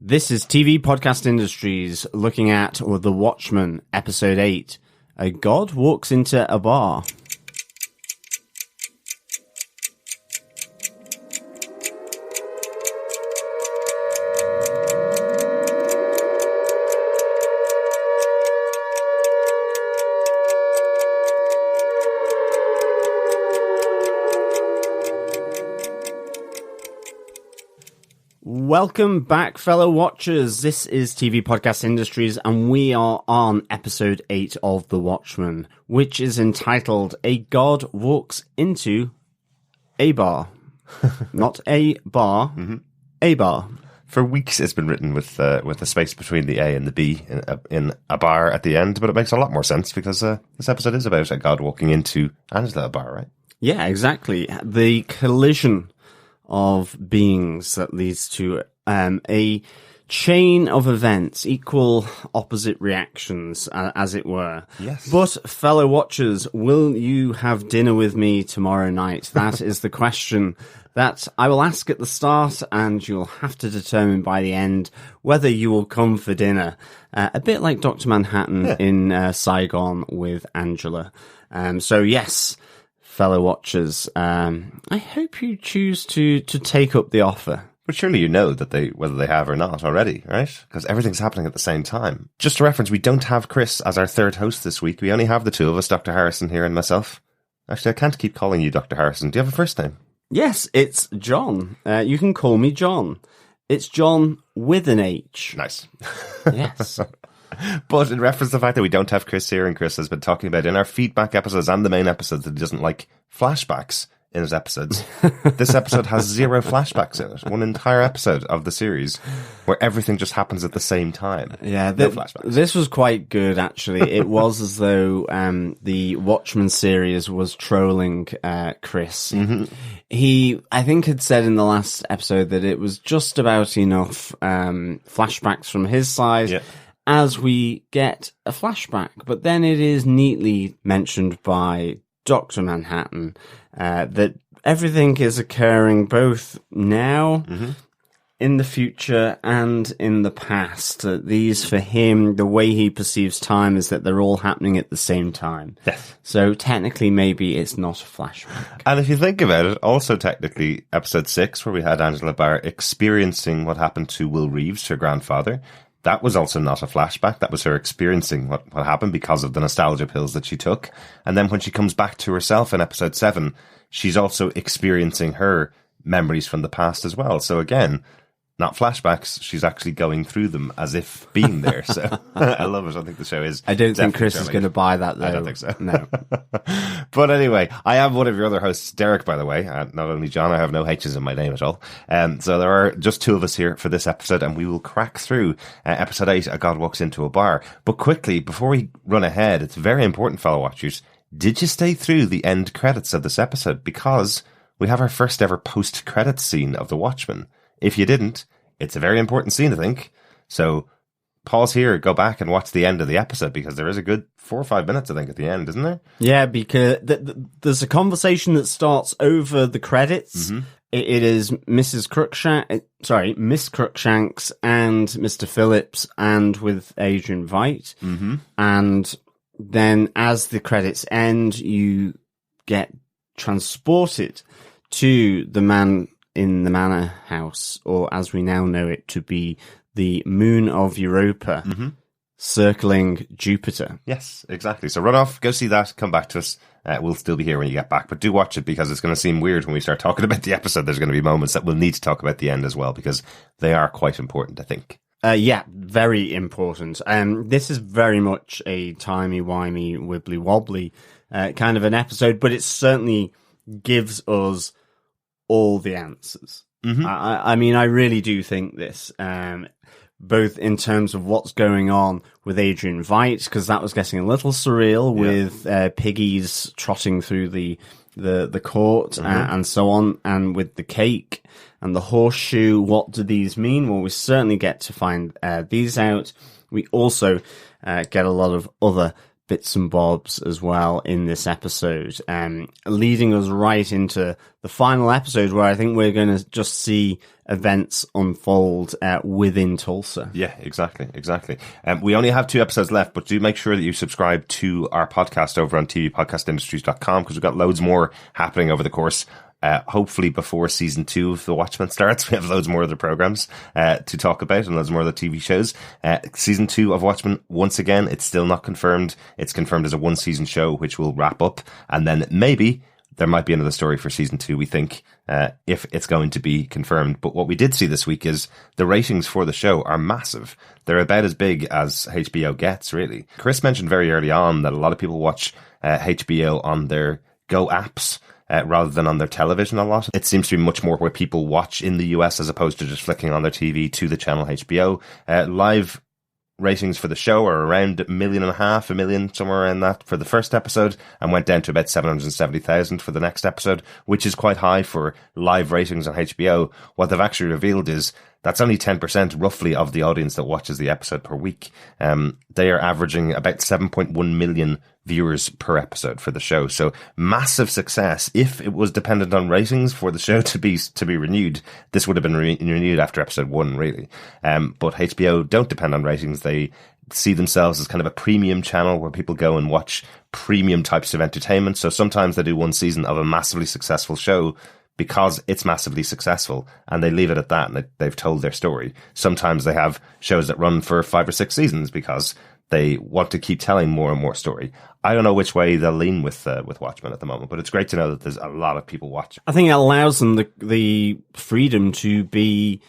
This is TV Podcast Industries looking at The Watchmen, Episode 8. A God Walks Into Abar. Welcome back, fellow watchers. This is TV Podcast Industries, and we are on episode 8 of The Watchmen, which is entitled A God Walks Into Abar. Not a bar, Abar. For weeks it's been written with a space between the A and the B in a bar at the end, but it makes a lot more sense because this episode is about a God walking into Angela Abar, right? Yeah, exactly. The collision of beings that leads to a chain of events, equal opposite reactions, as it were. Yes. But, fellow watchers, will you have dinner with me tomorrow night? That is the question that I will ask at the start, and you'll have to determine by the end whether you will come for dinner. A bit like Dr. Manhattan in Saigon with Angela. So, yes, fellow watchers, I hope you choose to take up the offer. But surely you know that whether they have or not already, right? Because everything's happening at the same time. Just a reference, we don't have Chris as our third host this week. We only have the two of us, Dr. Harrison here and myself. Actually, I can't keep calling you Dr. Harrison. Do you have a first name? Yes, it's John. You can call me John. It's John with an H. Nice. Yes. But in reference to the fact that we don't have Chris here, and Chris has been talking about in our feedback episodes and the main episodes that he doesn't like flashbacks in his episodes. This episode has 0 flashbacks in it. One entire episode of the series where everything just happens at the same time. Yeah, no flashbacks. This was quite good, actually. It was as though the Watchmen series was trolling Chris. Mm-hmm. He, I think, had said in the last episode that it was just about enough flashbacks from his side. Yeah. As we get a flashback, but then it is neatly mentioned by Dr. Manhattan that everything is occurring both now, in the future, and in the past. These, for him, the way he perceives time is that they're all happening at the same time. Yes. So technically, maybe it's not a flashback. And if you think about it, also technically, episode 6, where we had Angela Abar experiencing what happened to Will Reeves, her grandfather, that was also not a flashback. That was her experiencing what happened because of the nostalgia pills that she took. And then when she comes back to herself in episode 7, she's also experiencing her memories from the past as well. So again, not flashbacks. She's actually going through them as if being there. So I love it. I think the show is. I don't think Chris is going to buy that, though. I don't think so. No. But anyway, I am one of your other hosts, Derek, by the way. Not only John, I have no H's in my name at all. So there are just 2 of us here for this episode, and we will crack through episode 8, A God Walks Into Abar. But quickly, before we run ahead, it's very important, fellow watchers, did you stay through the end credits of this episode? Because we have our first ever post-credits scene of The Watchmen. If you didn't, it's a very important scene, I think. So pause here, go back and watch the end of the episode, because there is a good 4 or 5 minutes, I think, at the end, isn't there? Yeah, because there's a conversation that starts over the credits. It is Miss Crookshanks and Mr. Phillips, and with Adrian Veidt. And then as the credits end, you get transported to the man in the manor house, or as we now know it to be the moon of Europa, circling Jupiter. Yes, exactly. So run off, go see that, come back to us. We'll still be here when you get back, but do watch it, because it's going to seem weird when we start talking about the episode. There's going to be moments that we'll need to talk about the end as well, because they are quite important, I think. Yeah, very important. This is very much a timey-wimey, wibbly-wobbly kind of an episode, but it certainly gives us all the answers. I mean, I really do think this, both in terms of what's going on with Adrian Veidt, because that was getting a little surreal with piggies trotting through the court and so on, and with the cake and the horseshoe. What do these mean? Well, we certainly get to find these out. We also get a lot of other bits and bobs as well in this episode, leading us right into the final episode where I think we're going to just see events unfold within Tulsa. Yeah, exactly. We only have 2 episodes left, but do make sure that you subscribe to our podcast over on tvpodcastindustries.com, because we've got loads more happening over the course. Hopefully before season 2 of The Watchmen starts, we have loads more other programs to talk about and loads more other TV shows. Season 2 of Watchmen, once again, it's still not confirmed. It's confirmed as a 1-season show, which will wrap up, and then maybe there might be another story for season 2, we think, if it's going to be confirmed. But what we did see this week is the ratings for the show are massive. They're about as big as HBO gets, really. Chris mentioned very early on that a lot of people watch HBO on their Go apps, rather than on their television a lot. It seems to be much more where people watch in the US as opposed to just flicking on their TV to the channel HBO. Live ratings for the show are around 1.5 million, somewhere around that for the first episode, and went down to about 770,000 for the next episode, which is quite high for live ratings on HBO. What they've actually revealed is that's only 10% roughly of the audience that watches the episode per week. They are averaging about 7.1 million viewers per episode for the show. So massive success. If it was dependent on ratings for the show to be renewed, this would have been renewed after episode 1, really. But HBO don't depend on ratings. They see themselves as kind of a premium channel where people go and watch premium types of entertainment. So sometimes they do 1 season of a massively successful show because it's massively successful, and they leave it at that, and they've told their story. Sometimes they have shows that run for 5 or 6 seasons because they want to keep telling more and more story. I don't know which way they'll lean with Watchmen at the moment, but it's great to know that there's a lot of people watching. I think it allows them the freedom to be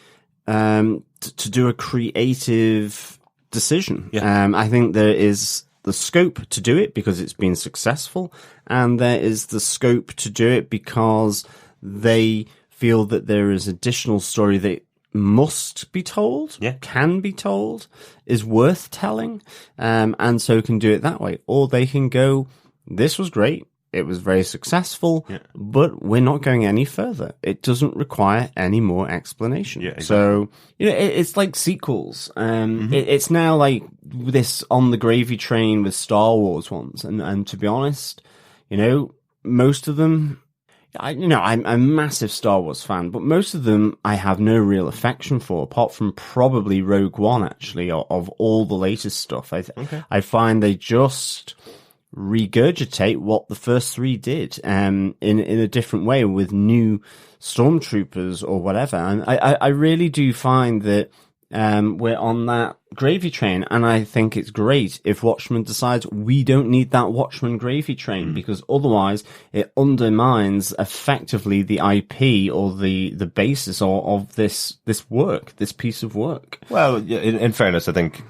to do a creative decision. Yeah. I think there is the scope to do it because it's been successful, and there is the scope to do it because they feel that there is additional story that must be told, can be told, is worth telling, and so can do it that way. Or they can go, this was great, it was very successful, but we're not going any further. It doesn't require any more explanation. Yeah, exactly. So, it's like sequels. It's now like this on the gravy train with Star Wars ones, and to be honest, most of them, I'm a massive Star Wars fan, but most of them I have no real affection for, apart from probably Rogue One, actually, of all the latest stuff. I find they just regurgitate what the first 3 did, in a different way with new stormtroopers or whatever. And I really do find that we're on that gravy train, and I think it's great if Watchmen decides we don't need that Watchmen gravy train, because otherwise it undermines effectively the IP or the basis of this piece of work. Well, in fairness, I think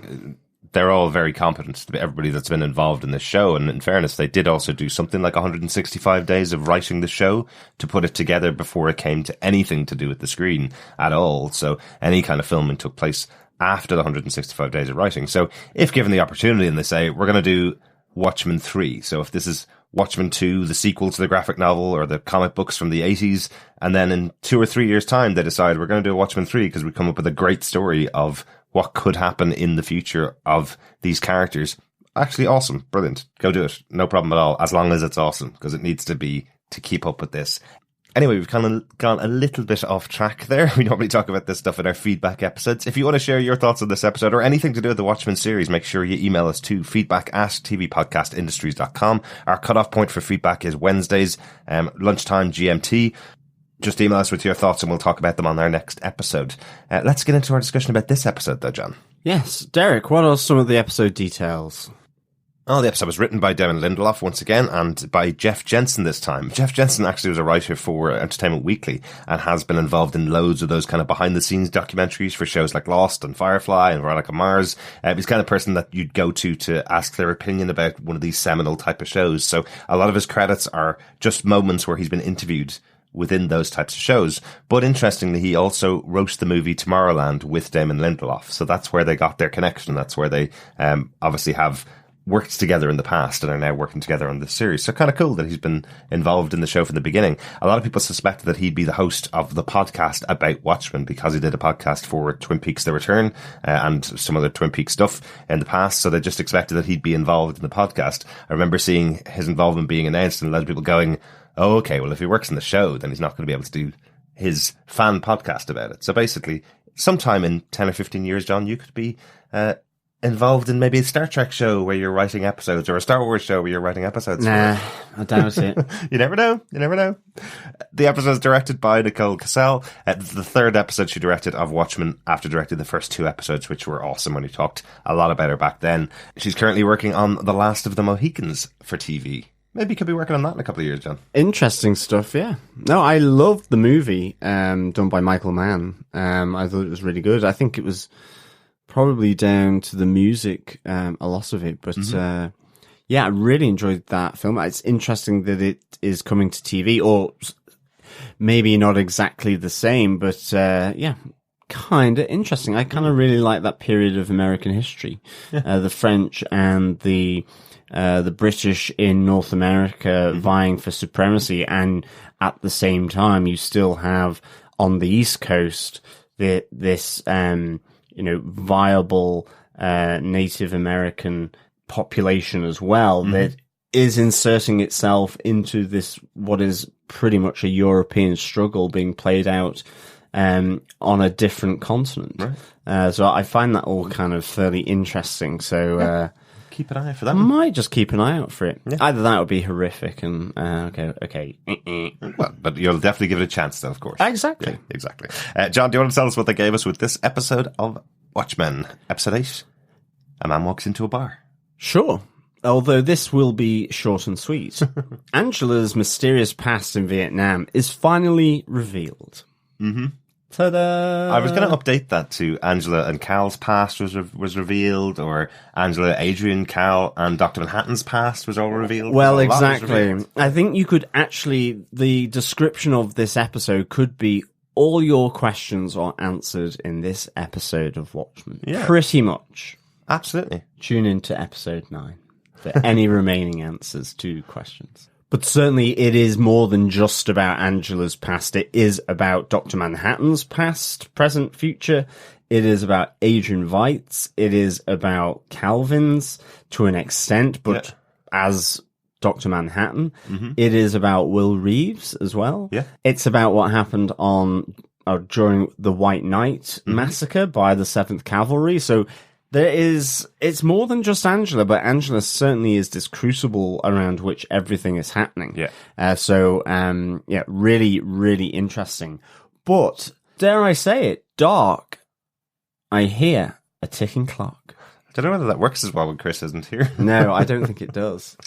they're all very competent, everybody that's been involved in this show, and in fairness, they did also do something like 165 days of writing the show to put it together before it came to anything to do with the screen at all. So any kind of filming took place after the 165 days of writing. So if given the opportunity and they say, we're going to do Watchmen 3, so if this is Watchmen 2, the sequel to the graphic novel or the comic books from the 80s, and then in 2 or 3 years' time they decide we're going to do Watchmen 3 because we come up with a great story of what could happen in the future of these characters. Actually, awesome. Brilliant. Go do it. No problem at all, as long as it's awesome, because it needs to be to keep up with this. Anyway, we've kind of gone a little bit off track there. We normally talk about this stuff in our feedback episodes. If you want to share your thoughts on this episode or anything to do with the Watchmen series, make sure you email us to feedback@tvpodcastindustries.com. Our cutoff point for feedback is Wednesdays, lunchtime GMT. Just email us with your thoughts and we'll talk about them on our next episode. Let's get into our discussion about this episode though, John. Yes, Derek, what are some of the episode details? Oh, the episode was written by Damon Lindelof once again and by Jeff Jensen this time. Jeff Jensen actually was a writer for Entertainment Weekly and has been involved in loads of those kind of behind-the-scenes documentaries for shows like Lost and Firefly and Veronica Mars. He's the kind of person that you'd go to ask their opinion about one of these seminal type of shows. So a lot of his credits are just moments where he's been interviewed within those types of shows. But interestingly, he also wrote the movie Tomorrowland with Damon Lindelof. So that's where they got their connection. That's where they obviously have worked together in the past and are now working together on this series. So kind of cool that he's been involved in the show from the beginning. A lot of people suspected that he'd be the host of the podcast about Watchmen because he did a podcast for Twin Peaks The Return and some other Twin Peaks stuff in the past. So they just expected that he'd be involved in the podcast. I remember seeing his involvement being announced and a lot of people going, oh, okay, well, if he works in the show, then he's not going to be able to do his fan podcast about it. So basically, sometime in 10 or 15 years, John, you could be involved in maybe a Star Trek show where you're writing episodes, or a Star Wars show where you're writing episodes. Nah, I doubt it. You never know. You never know. The episode is directed by Nicole Kassell. The third episode she directed of Watchmen after directing the first 2 episodes, which were awesome when we talked a lot about her back then. She's currently working on The Last of the Mohicans for TV. Maybe you could be working on that in a couple of years, John. Interesting stuff, yeah. No, I loved the movie done by Michael Mann. I thought it was really good. I think it was probably down to the music, a lot of it. But yeah, I really enjoyed that film. It's interesting that it is coming to TV, or maybe not exactly the same, but yeah, kind of interesting. I kind of really like that period of American history. The French and the British in North America vying for supremacy, and at the same time, you still have on the East Coast this viable Native American population as well that is inserting itself into this what is pretty much a European struggle being played out on a different continent. Right. So I find that all kind of fairly interesting. So keep an eye out for that. I might just keep an eye out for it. Yeah. Either that would be horrific and okay. Well, but you'll definitely give it a chance, though, of course. Exactly. Yeah, exactly. John, do you want to tell us what they gave us with this episode of Watchmen? Episode 8, A Man Walks Into a Bar. Sure. Although this will be short and sweet. Angela's mysterious past in Vietnam is finally revealed. Ta-da! I was going to update that to Angela and Cal's past was revealed, or Angela, Adrian, Cal, and Dr. Manhattan's past was all revealed. Well, exactly. I think you could actually, the description of this episode could be all your questions are answered in this episode of Watchmen. Yeah. Pretty much. Absolutely. Tune into episode 9 for any remaining answers to questions. But certainly it is more than just about Angela's past. It is about Dr. Manhattan's past, present, future. It is about Adrian Veidt's. It is about Calvin's to an extent, but as Dr. Manhattan. It is about Will Reeves as well. Yeah. It's about what happened on during the White Knight massacre by the 7th Cavalry. So it's more than just Angela, but Angela certainly is this crucible around which everything is happening. Yeah. So really, really interesting. But, dare I say it, dark. I hear a ticking clock. I don't know whether that works as well when Chris isn't here. No, I don't think it does.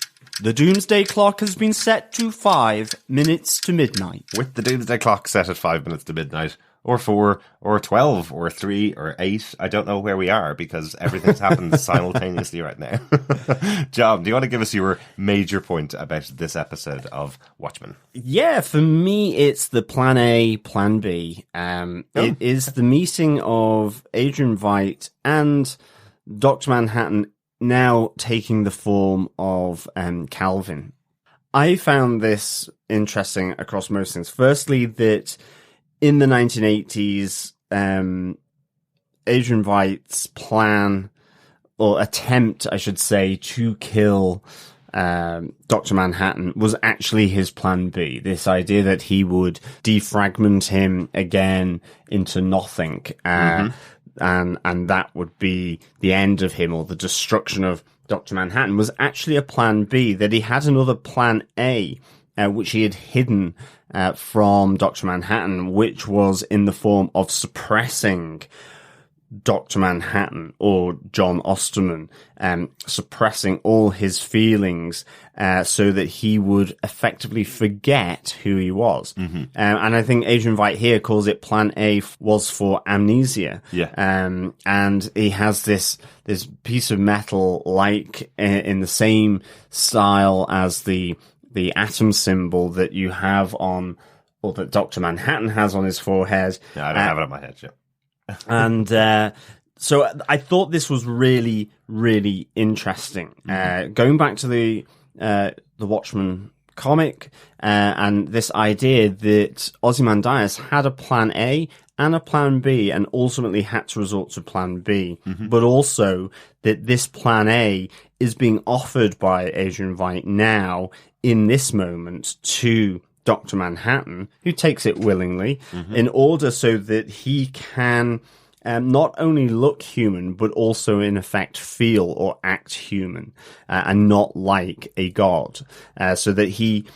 The doomsday clock has been set to 5 minutes to midnight. With the doomsday clock set at 5 minutes to midnight, or 4, or 12, or 3, or 8. I don't know where we are because everything's happened simultaneously right now. John, do you want to give us your major point about this episode of Watchmen? Yeah, for me, it's the plan A, plan B. It is the meeting of Adrian Veidt and Dr. Manhattan now taking the form of Calvin. I found this interesting across most things. Firstly, that in the 1980s, Adrian Veidt's plan, or attempt, I should say, to kill Dr. Manhattan was actually his plan B. This idea that he would defragment him again into nothing, and that would be the end of him, or the destruction of Dr. Manhattan, was actually a plan B, that he had another plan A, which he had hidden from Dr. Manhattan, which was in the form of suppressing Dr. Manhattan, or John Osterman, suppressing all his feelings so that he would effectively forget who he was. And I think Adrian Veidt here calls it Plan A was for amnesia. Yeah. And he has this piece of metal like in the same style as the atom symbol that you have on, or that Dr. Manhattan has on his forehead. Yeah, I don't have it on my head yet. And So I thought this was really, really interesting. Going back to the Watchmen comic, and this idea that Ozymandias had a plan A and a plan B and ultimately had to resort to plan B, but also that this plan A is being offered by Adrian Veidt now in this moment to Dr. Manhattan, who takes it willingly, in order so that he can not only look human, but also in effect feel or act human, and not like a god, so that he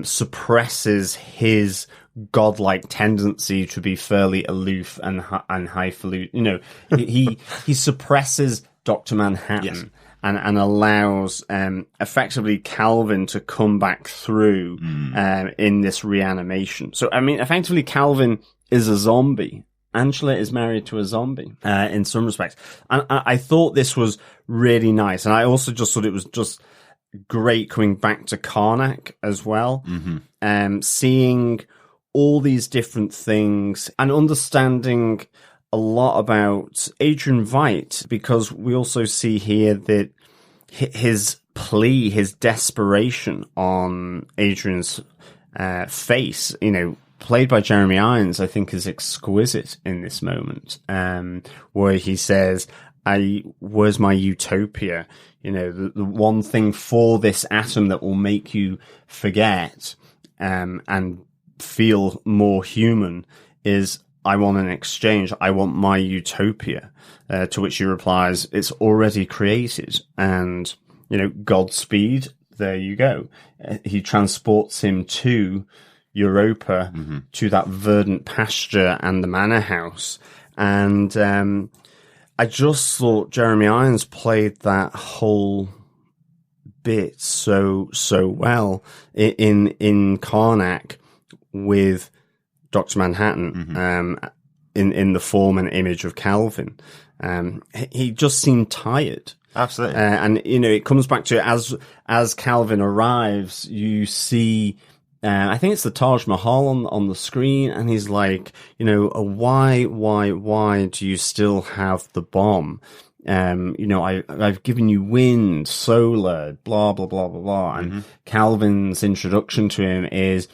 suppresses his godlike tendency to be fairly aloof and highfalutin. You know, he suppresses Dr. Manhattan. Yes. And allows effectively Calvin to come back through in this reanimation. So, I mean, effectively Calvin is a zombie. Angela is married to a zombie in some respects. And I thought this was really nice. And I also just thought it was just great coming back to Karnak as well. Seeing all these different things and understanding a lot about Adrian Veidt, because we also see here that his plea, his desperation on Adrian's face, you know, played by Jeremy Irons, I think is exquisite in this moment, where he says, where's my utopia? You know, the one thing for this atom that will make you forget and feel more human is I want an exchange. I want my utopia. To which he replies, it's already created. And, you know, Godspeed, there you go. He transports him to Europa, to that verdant pasture and the manor house. And I just thought Jeremy Irons played that whole bit so well in Karnak with Dr. Manhattan, in the form and image of Calvin. He just seemed tired. Absolutely. And, you know, it comes back to as Calvin arrives, you see, I think it's the Taj Mahal on the screen, and he's like, you know, why do you still have the bomb? You know, I've given you wind, solar, blah, blah, blah, blah, blah. And Calvin's introduction to him is,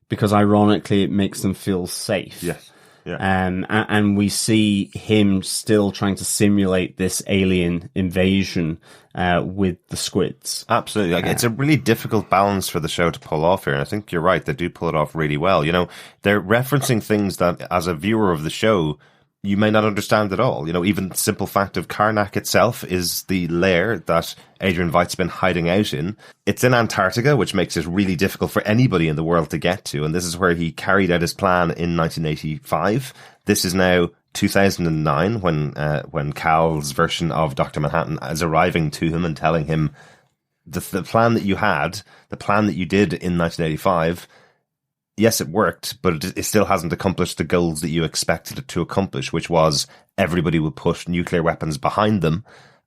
because ironically it makes them feel safe. Yes. Yeah. And we see him still trying to simulate this alien invasion with the squids. Absolutely. Like, it's a really difficult balance for the show to pull off here. And I think you're right. They do pull it off really well. You know, they're referencing things that as a viewer of the show, you may not understand at all. You know, even the simple fact of Karnak itself is the lair that Adrian Veidt's been hiding out in. It's in Antarctica, which makes it really difficult for anybody in the world to get to. And this is where he carried out his plan in 1985. This is now 2009 when Cal's version of Dr. Manhattan is arriving to him and telling him the plan that you had, the plan that you did in 1985, yes, it worked, but it still hasn't accomplished the goals that you expected it to accomplish, which was everybody would put nuclear weapons behind them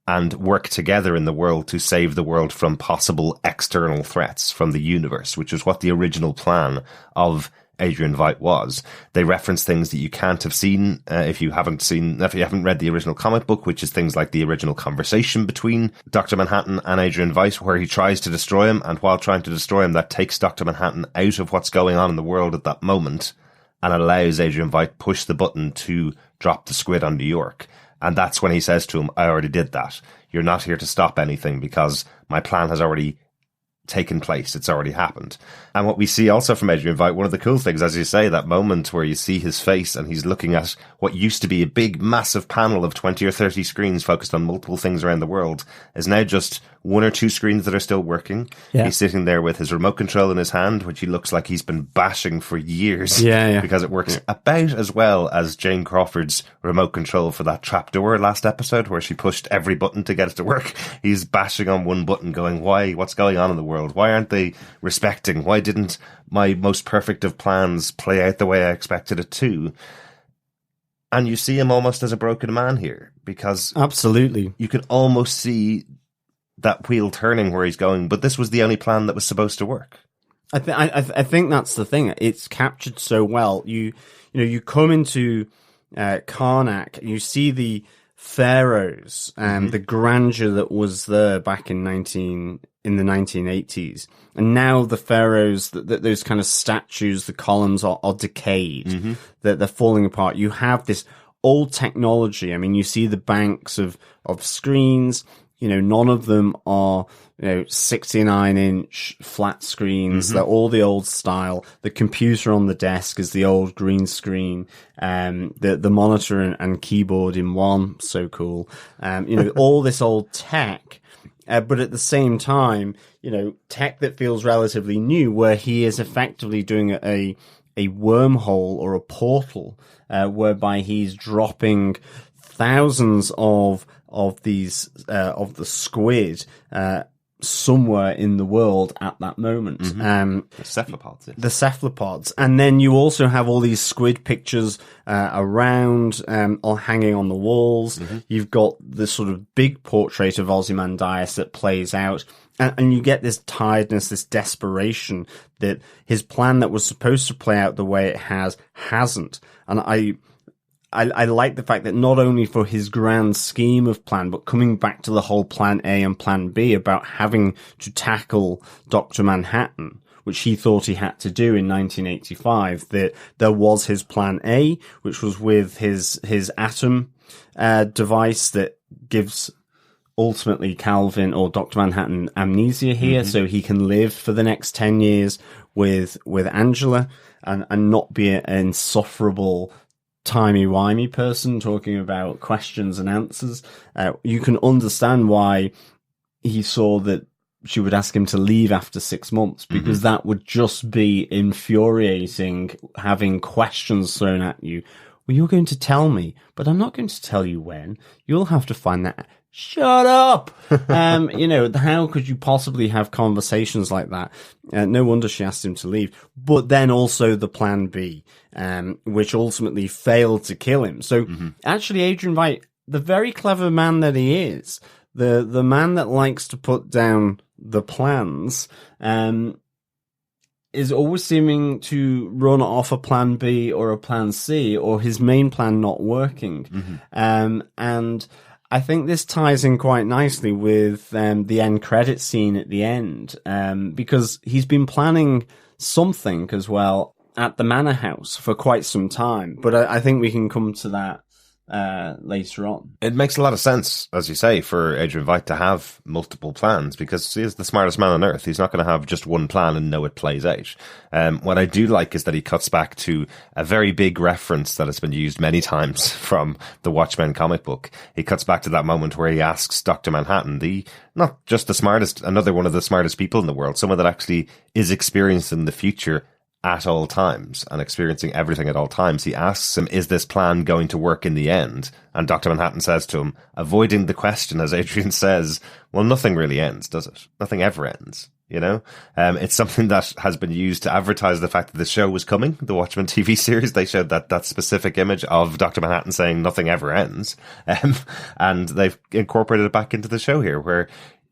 and work together in the world to save the world from possible external threats from the universe, which was what the original plan of Adrian Veidt was. They reference things that you can't have seen if you haven't read the original comic book, which is things like the original conversation between Dr. Manhattan and Adrian Veidt, where he tries to destroy him, and while trying to destroy him, that takes Dr. Manhattan out of what's going on in the world at that moment and allows Adrian Veidt push the button to drop the squid on New York. And that's when he says to him, I already did that. You're not here to stop anything because my plan has already taken place. It's already happened. And what we see also from Adrian Veidt, one of the cool things, as you say, that moment where you see his face and he's looking at what used to be a big, massive panel of 20 or 30 screens focused on multiple things around the world, is now just one or two screens that are still working. Yeah. He's sitting there with his remote control in his hand, which he looks like he's been bashing for years. Yeah. Because it works about as well as Jane Crawford's remote control for that trapdoor last episode, where she pushed every button to get it to work. He's bashing on one button going, why? What's going on in the world? Why aren't they respecting? Why didn't my most perfect of plans play out the way I expected it to? And you see him almost as a broken man here, because absolutely, you can almost see that wheel turning where he's going, but this was the only plan that was supposed to work. I think that's the thing. It's captured so well. You come into Karnak, you see the pharaohs and the grandeur that was there back in the 1980s, and now the pharaohs, those kind of statues, the columns are decayed, that they're falling apart. You have this old technology. I mean, you see the banks of screens. None of them are 69-inch flat screens. They're all the old style. The computer on the desk is the old green screen. The monitor and keyboard in one, so cool. All this old tech. But at the same time, tech that feels relatively new, where he is effectively doing a wormhole or a portal, whereby he's dropping thousands of these of the squid somewhere in the world at that moment. The cephalopods. Yes. The cephalopods. And then you also have all these squid pictures around, or hanging on the walls. You've got this sort of big portrait of Ozymandias that plays out. And you get this tiredness, this desperation that his plan that was supposed to play out the way it hasn't. And I like the fact that not only for his grand scheme of plan, but coming back to the whole plan A and plan B about having to tackle Dr. Manhattan, which he thought he had to do in 1985, that there was his plan A, which was with his atom device that gives ultimately Calvin or Dr. Manhattan amnesia here, so he can live for the next 10 years with Angela and not be an insufferable timey-wimey person talking about questions and answers. You can understand why he saw that she would ask him to leave after 6 months, because that would just be infuriating, having questions thrown at you. Well, you're going to tell me, but I'm not going to tell you when. You'll have to find that. Shut up! How could you possibly have conversations like that? No wonder she asked him to leave. But then also the plan B, which ultimately failed to kill him. So actually, Adrian Veidt, the very clever man that he is, the man that likes to put down the plans, is always seeming to run off a plan B or a plan C, or his main plan not working. And I think this ties in quite nicely with the end credit scene at the end, because he's been planning something as well at the Manor House for quite some time. But I think we can come to that later on. It makes a lot of sense, as you say, for Adrian Veidt to have multiple plans, because he is the smartest man on earth. He's not going to have just one plan and know it plays out. What I do like is that he cuts back to a very big reference that has been used many times from the Watchmen comic book. He cuts back to that moment where he asks Dr. Manhattan, not just the smartest, another one of the smartest people in the world, someone that actually is experiencing the future at all times and experiencing everything at all times. He asks him, is this plan going to work in the end? And Dr. Manhattan says to him, avoiding the question, as Adrian says, well, nothing really ends, does it? Nothing ever ends, It's something that has been used to advertise the fact that the show was coming, the Watchmen TV series. They showed that specific image of Dr. Manhattan saying nothing ever ends. And they've incorporated it back into the show here, where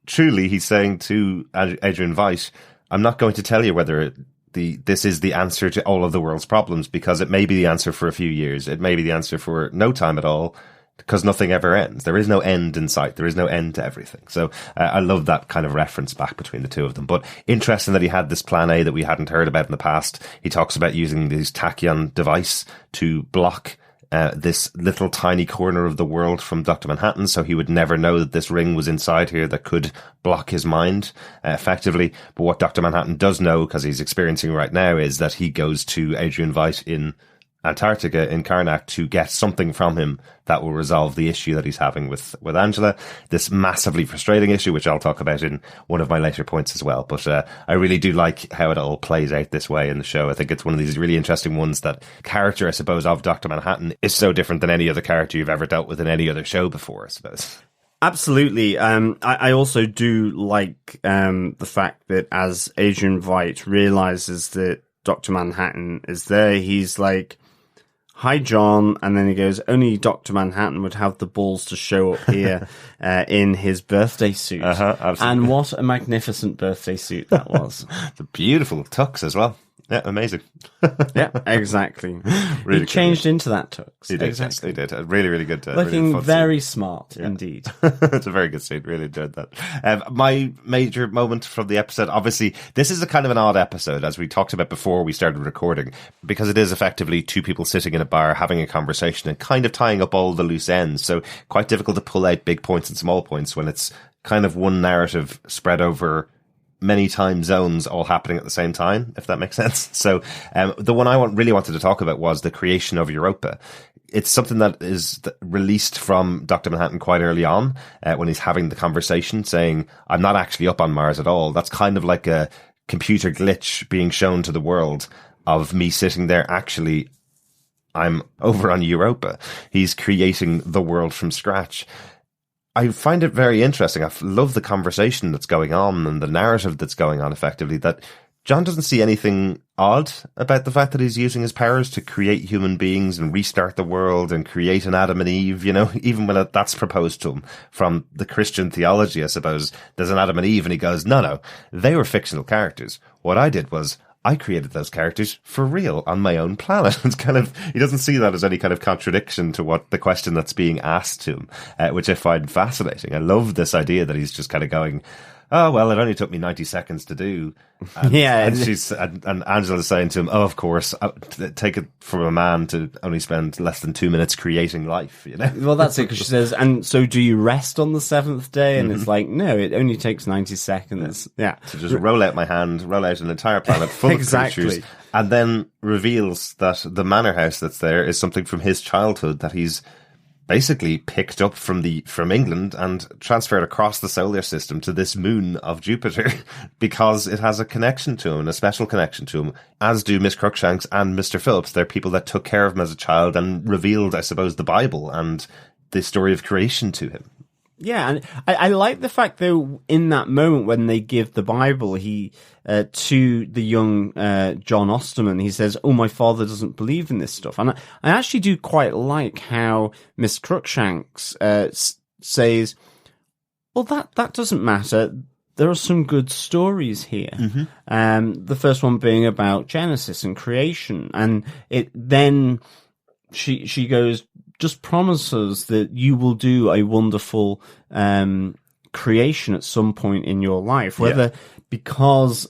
truly he's saying to Adrian Veidt, I'm not going to tell you whether this is the answer to all of the world's problems, because it may be the answer for a few years. It may be the answer for no time at all, because nothing ever ends. There is no end in sight. There is no end to everything. So I love that kind of reference back between the two of them. But interesting that he had this plan A that we hadn't heard about in the past. He talks about using this tachyon device to block this little tiny corner of the world from Dr. Manhattan, so he would never know that this ring was inside here that could block his mind effectively. But what Dr. Manhattan does know, because he's experiencing right now, is that he goes to Adrian Veidt in Antarctica, in Karnak, to get something from him that will resolve the issue that he's having with Angela. This massively frustrating issue, which I'll talk about in one of my later points as well. But I really do like how it all plays out this way in the show. I think it's one of these really interesting ones. That character, I suppose, of Dr. Manhattan is so different than any other character you've ever dealt with in any other show before, I suppose. Absolutely. I also do like the fact that as Adrian Veidt realizes that Dr. Manhattan is there, he's like, hi, John. And then he goes, only Dr. Manhattan would have the balls to show up here in his birthday suit. Absolutely. And what a magnificent birthday suit that was. The beautiful tux as well. Yeah, amazing. Yeah, exactly. Really he changed into that tux. He did. Exactly. He did. Really, really good. Looking really fun very scene. smart, indeed. It's a very good scene. Really enjoyed that. My major moment from the episode, obviously, this is a kind of an odd episode, as we talked about before we started recording, because it is effectively two people sitting in a bar having a conversation and kind of tying up all the loose ends. So quite difficult to pull out big points and small points when it's kind of one narrative spread over many time zones all happening at the same time, if that makes sense. So the one I really wanted to talk about was the creation of Europa. It's something that is released from Dr. Manhattan quite early on when he's having the conversation saying, I'm not actually up on Mars at all. That's kind of like a computer glitch being shown to the world of me sitting there. Actually, I'm over on Europa. He's creating the world from scratch. I find it very interesting. I love the conversation that's going on and the narrative that's going on effectively, that John doesn't see anything odd about the fact that he's using his powers to create human beings and restart the world and create an Adam and Eve, even when that's proposed to him from the Christian theology, I suppose. There's an Adam and Eve and he goes, no, they were fictional characters. What I did was I created those characters for real on my own planet. It's kind of, he doesn't see that as any kind of contradiction to what the question that's being asked to him, which I find fascinating. I love this idea that he's just kind of going, oh, well, it only took me 90 seconds to do. And, and Angela's saying to him, oh, of course, take it from a man to only spend less than 2 minutes creating life, Well, that's it, because she says, and so do you rest on the seventh day? And it's like, no, it only takes 90 seconds. Yeah. To just roll out my hand, roll out an entire planet full of creatures, and then reveals that the manor house that's there is something from his childhood that he's basically picked up from England and transferred across the solar system to this moon of Jupiter because it has a connection to him, a special connection to him, as do Miss Crookshanks and Mr. Phillips. They're people that took care of him as a child and revealed, I suppose, the Bible and the story of creation to him. Yeah, and I like the fact, though, in that moment when they give the Bible, to the young John Osterman, he says, oh, my father doesn't believe in this stuff. And I actually do quite like how Miss Crookshanks says, well, that doesn't matter. There are some good stories here. The first one being about Genesis and creation. And then she goes, just promise us that you will do a wonderful creation at some point in your life, whether because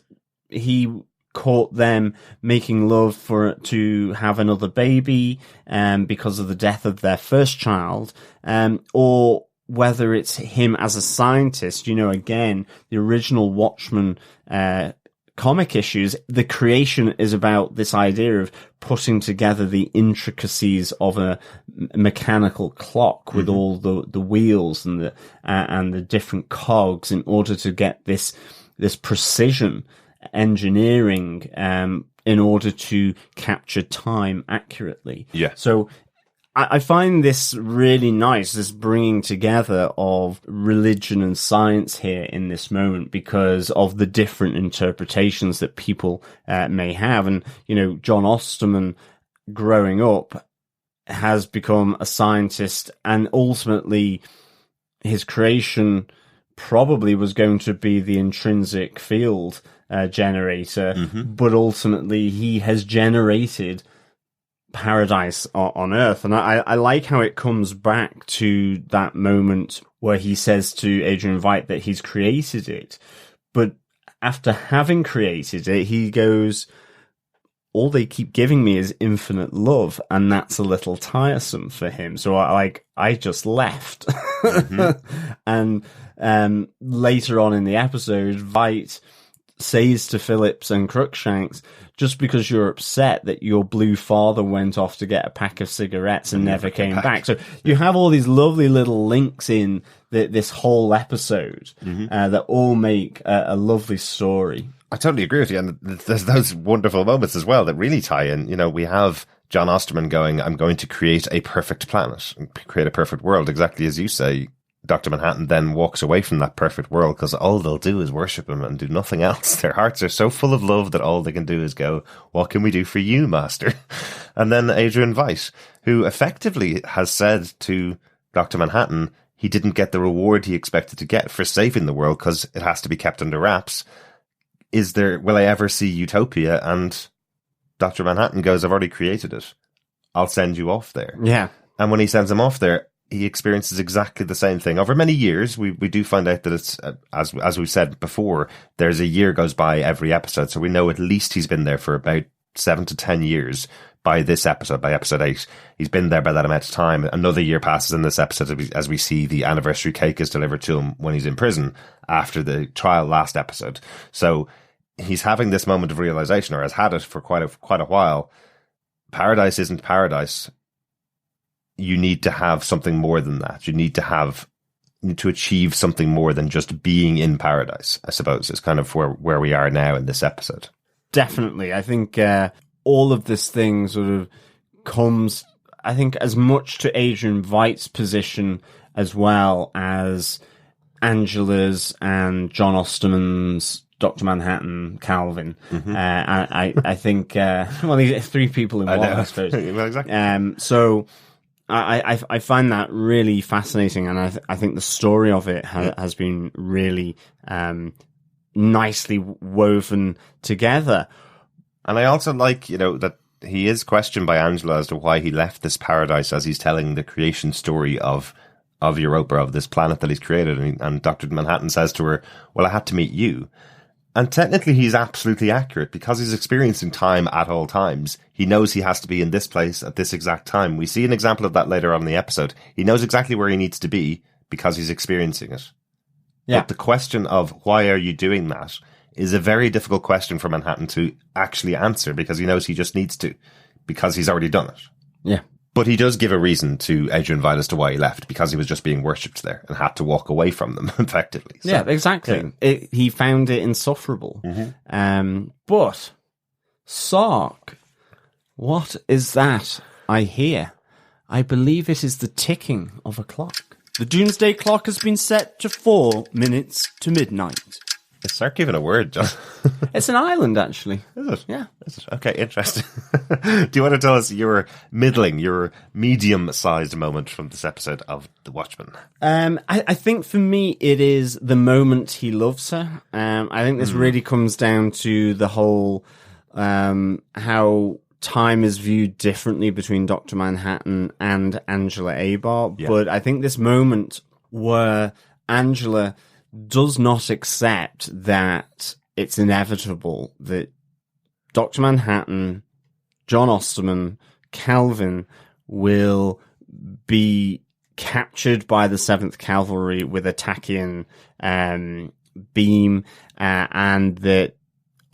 he caught them making love to have another baby because of the death of their first child, or whether it's him as a scientist. Again, the original Watchmen comic issues, the creation is about this idea of putting together the intricacies of a mechanical clock with all the wheels and the different cogs in order to get this precision engineering in order to capture time accurately. Yeah. So I find this really nice, this bringing together of religion and science here in this moment because of the different interpretations that people may have. And, John Osterman growing up has become a scientist, and ultimately his creation probably was going to be the intrinsic field generator, but ultimately he has generated paradise on Earth. And I like how it comes back to that moment where he says to Adrian Veidt that he's created it, but after having created it, he goes, all they keep giving me is infinite love, and that's a little tiresome for him. So I just left. And later on in the episode, Veidt says to Phillips and Crookshanks, just because you're upset that your blue father went off to get a pack of cigarettes and never came back. So you have all these lovely little links in this whole episode that all make a lovely story. I totally agree with you. And there's those wonderful moments as well that really tie in. We have John Osterman going, I'm going to create a perfect planet, create a perfect world, exactly as you say. Dr. Manhattan then walks away from that perfect world because all they'll do is worship him and do nothing else. Their hearts are so full of love that all they can do is go, what can we do for you, master? And then Adrian Veidt, who effectively has said to Dr. Manhattan he didn't get the reward he expected to get for saving the world because it has to be kept under wraps. Will I ever see utopia? And Dr. Manhattan goes, I've already created it. I'll send you off there. Yeah. And when he sends him off there, he experiences exactly the same thing. Over many years, we do find out that it's, as we've said before, there's a year goes by every episode. So we know at least he's been there for about 7 to 10 years by this episode, by episode 8. He's been there by that amount of time. Another year passes in this episode as we see the anniversary cake is delivered to him when he's in prison after the trial last episode. So he's having this moment of realization, or has had it for quite a while. Paradise isn't paradise. You need to have something more than that. You need to achieve something more than just being in paradise, I suppose, is kind of where we are now in this episode. Definitely. I think all of this thing sort of comes, I think, as much to Adrian Veidt's position as well as Angela's and John Osterman's Dr. Manhattan, Calvin. Mm-hmm. I think, well, these 3 people in one, I suppose. Well, exactly. So I find that really fascinating, and I think the story of it has been really nicely woven together. And I also like, that he is questioned by Angela as to why he left this paradise as he's telling the creation story of Europa, of this planet that he's created. And Dr. Manhattan says to her, well, I had to meet you. And technically he's absolutely accurate because he's experiencing time at all times. He knows he has to be in this place at this exact time. We see an example of that later on in the episode. He knows exactly where he needs to be because he's experiencing it. Yeah. But the question of why are you doing that is a very difficult question for Manhattan to actually answer because he knows he just needs to, because he's already done it. Yeah. But he does give a reason to Adrian Veidt as to why he left, because he was just being worshipped there and had to walk away from them, effectively. So, yeah, exactly. Yeah. He found it insufferable. Mm-hmm. But, Sark, what is that I hear? I believe it is the ticking of a clock. The doomsday clock has been set to 4 minutes to midnight. Is Sark even a word, John? It's an island, actually. Is it? Yeah. Is it? Okay, interesting. Do you want to tell us your medium-sized moment from this episode of The Watchmen? I think for me, it is the moment he loves her. I think this really comes down to the whole how time is viewed differently between Dr. Manhattan and Angela Abar. Yeah. But I think this moment where Angela does not accept that it's inevitable that Dr. Manhattan, John Osterman, Calvin will be captured by the 7th Cavalry with a Tachyon beam, and that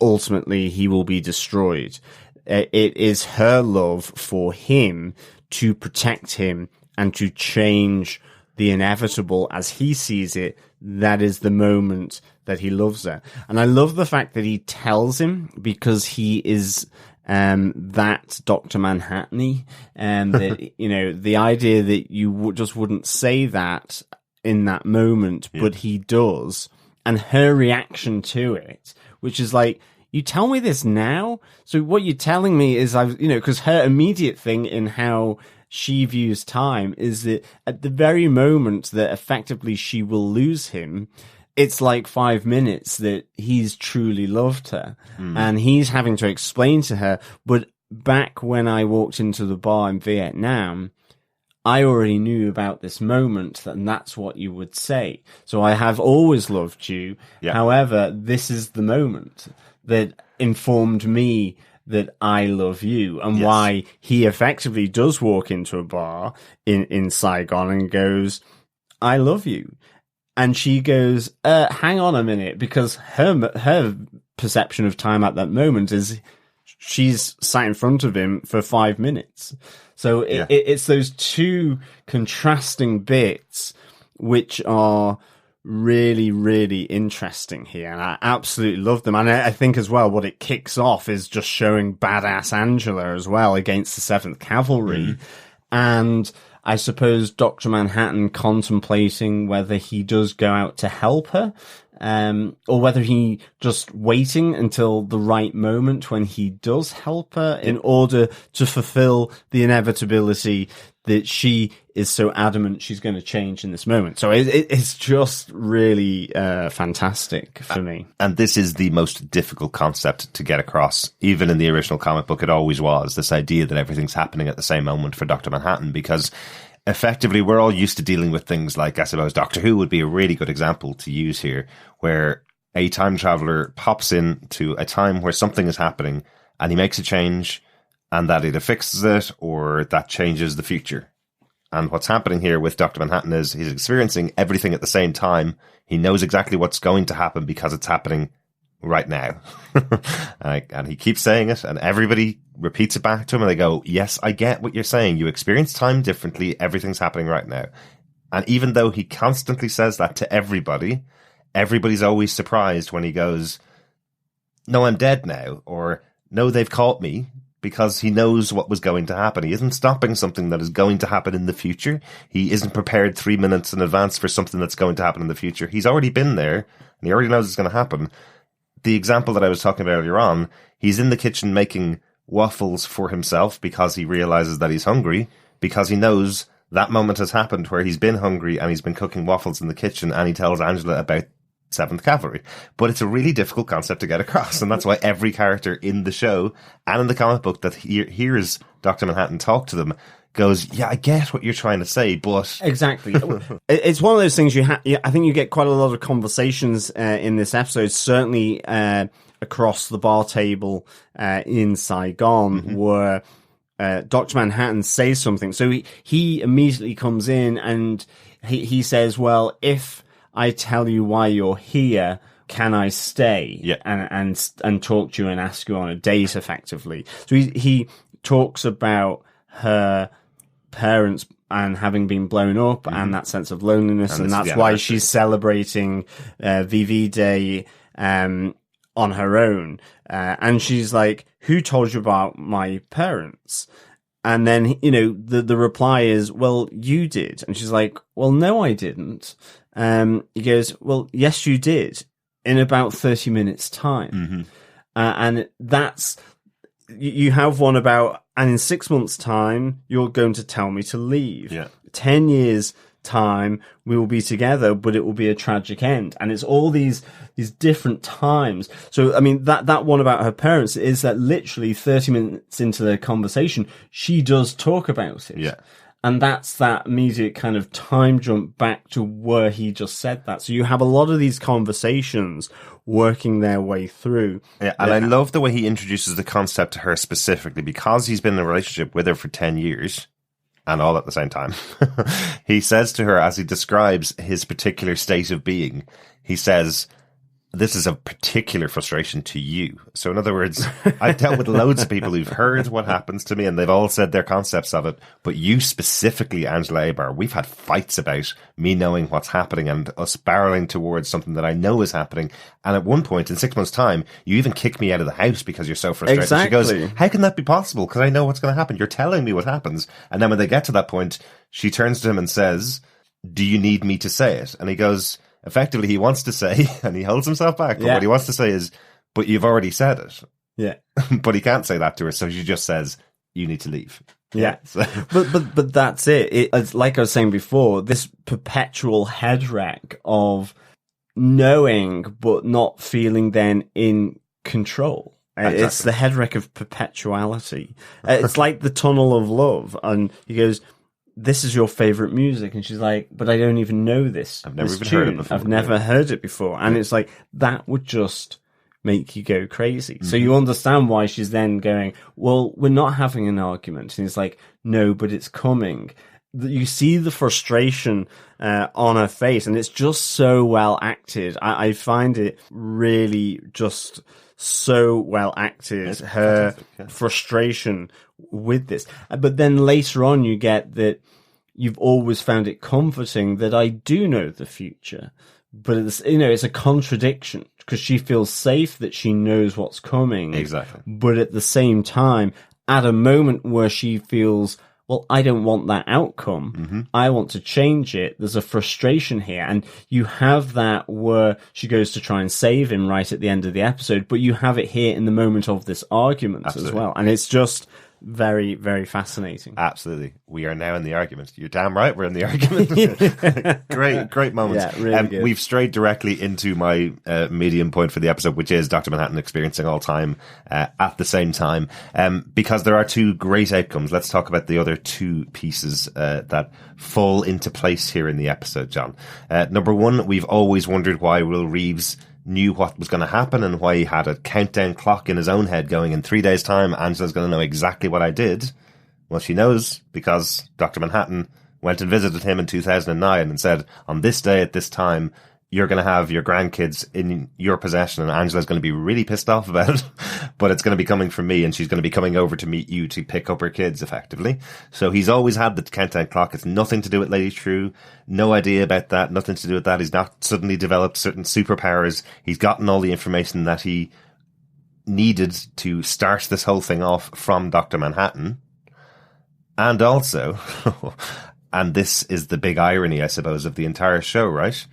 ultimately he will be destroyed. It is her love for him to protect him and to change the inevitable as he sees it. That is the moment that he loves her. And I love the fact that he tells him, because he is that Dr. Manhattan-y, and that, the idea that you just wouldn't say that in that moment, but he does. And her reaction to it, which is like, you tell me this now? So what you're telling me is because her immediate thing in how she views time is that at the very moment that effectively she will lose him, it's like 5 minutes that he's truly loved her. And he's having to explain to her, but back when I walked into the bar in Vietnam, I already knew about this moment, and that's what you would say. So I have always loved you. Yeah. However, this is the moment that informed me that I love you, and why he effectively does walk into a bar in Saigon and goes, I love you. And she goes, hang on a minute, because her perception of time at that moment is she's sat in front of him for 5 minutes. So it's those two contrasting bits which are really, really interesting here, and I absolutely love them. And I think as well, what it kicks off is just showing badass Angela as well against the 7th Cavalry, and I suppose Dr. Manhattan contemplating whether he does go out to help her, or whether he just waiting until the right moment when he does help her in order to fulfill the inevitability that she is so adamant she's going to change in this moment. So it's just really fantastic for me. And this is the most difficult concept to get across. Even in the original comic book, it always was, this idea that everything's happening at the same moment for Dr. Manhattan, because effectively we're all used to dealing with things like, I suppose, Doctor Who would be a really good example to use here, where a time traveler pops into a time where something is happening and he makes a change, and that either fixes it or that changes the future. And what's happening here with Dr. Manhattan is he's experiencing everything at the same time. He knows exactly what's going to happen because it's happening right now. And he keeps saying it, and everybody repeats it back to him, and they go, yes, I get what you're saying. You experience time differently. Everything's happening right now. And even though he constantly says that to everybody, everybody's always surprised when he goes, no, I'm dead now, or no, they've caught me, because he knows what was going to happen. He isn't stopping something that is going to happen in the future. He isn't prepared 3 minutes in advance for something that's going to happen in the future. He's already been there, and he already knows it's going to happen. The example that I was talking about earlier on, he's in the kitchen making waffles for himself because he realizes that he's hungry, because he knows that moment has happened where he's been hungry and he's been cooking waffles in the kitchen, and he tells Angela about 7th Cavalry. But it's a really difficult concept to get across, and that's why every character in the show and in the comic book that hears Dr. Manhattan talk to them goes, yeah, I get what you're trying to say, but... Exactly. It's one of those things I think you get quite a lot of conversations in this episode, certainly across the bar table in Saigon, where Dr. Manhattan says something. So he immediately comes in and he says, well, if I tell you why you're here, can I stay? Yeah. And talk to you and ask you on a date, effectively. So he talks about her parents and having been blown up and that sense of loneliness, and that's why she's celebrating VV Day on her own. And she's like, who told you about my parents? And then, the reply is, well, you did. And she's like, well, no, I didn't. He goes, well, yes, you did, in about 30 minutes time. And that's, you have one about, and in 6 months time, you're going to tell me to leave. 10 years time, we will be together, but it will be a tragic end. And it's all these different times. So, I mean, that one about her parents is that literally 30 minutes into the conversation, she does talk about it. And that's that immediate kind of time jump back to where he just said that. So you have a lot of these conversations working their way through. Yeah, and I love the way he introduces the concept to her specifically, because he's been in a relationship with her for 10 years and all at the same time. He says to her, as he describes his particular state of being, he says, this is a particular frustration to you. So in other words, I've dealt with loads of people who've heard what happens to me and they've all said their concepts of it. But you specifically, Angela Abar, we've had fights about me knowing what's happening and us barreling towards something that I know is happening. And at one point in 6 months' time, you even kick me out of the house because you're so frustrated. Exactly. She goes, how can that be possible? Because I know what's going to happen. You're telling me what happens. And then when they get to that point, she turns to him and says, do you need me to say it? And he goes... Effectively, he wants to say, and he holds himself back, but what he wants to say is, but you've already said it. Yeah. But he can't say that to her, so she just says, you need to leave. Yeah. So. But that's it. It's like I was saying before, this perpetual head wreck of knowing but not feeling then in control. Exactly. It's the head wreck of perpetuality. It's like the tunnel of love. And he goes... this is your favorite music. And she's like, but I don't even know this. I've never even tune. heard it before. I've never heard it before. And it's like, that would just make you go crazy. So you understand why she's then going, well, we're not having an argument. And it's like, no, but it's coming. You see the frustration on her face, and it's just so well acted. I find it really just so well acted, it's her frustration with this. But then later on, you get that you've always found it comforting that I do know the future. But it's, it's a contradiction because she feels safe that she knows what's coming. Exactly. But at the same time, at a moment where she feels well, I don't want that outcome. Mm-hmm. I want to change it. There's a frustration here. And you have that where she goes to try and save him right at the end of the episode, but you have it here in the moment of this argument as well. And it's just very, very fascinating. Absolutely. We are now in the argument. You're damn right we're in the argument. Great moments. Yeah, really good. We've strayed directly into my medium point for the episode, which is Dr. Manhattan experiencing all time at the same time. Because there are two great outcomes. Let's talk about the other two pieces that fall into place here in the episode, John. Number one, we've always wondered why Will Reeves knew what was going to happen and why he had a countdown clock in his own head going, in 3 days' time, Angela's going to know exactly what I did. Well, she knows because Dr. Manhattan went and visited him in 2009 and said, on this day at this time, you're going to have your grandkids in your possession, and Angela's going to be really pissed off about it, but it's going to be coming from me, and she's going to be coming over to meet you to pick up her kids, effectively. So he's always had the countdown clock. It's nothing to do with Lady True. No idea about that. Nothing to do with that. He's not suddenly developed certain superpowers. He's gotten all the information that he needed to start this whole thing off from Dr. Manhattan. And also, and this is the big irony, I suppose, of the entire show, right?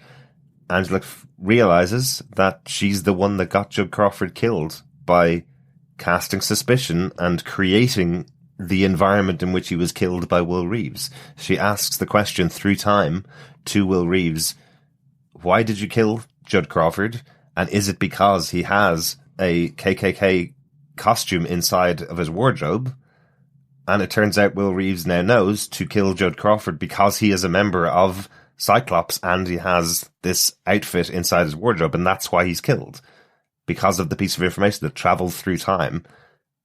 Angela realizes that she's the one that got Judd Crawford killed by casting suspicion and creating the environment in which he was killed by Will Reeves. She asks the question through time to Will Reeves, why did you kill Judd Crawford? And is it because he has a KKK costume inside of his wardrobe? And it turns out Will Reeves now knows to kill Judd Crawford because he is a member of Cyclops and he has this outfit inside his wardrobe, and that's why he's killed, because of the piece of information that travelled through time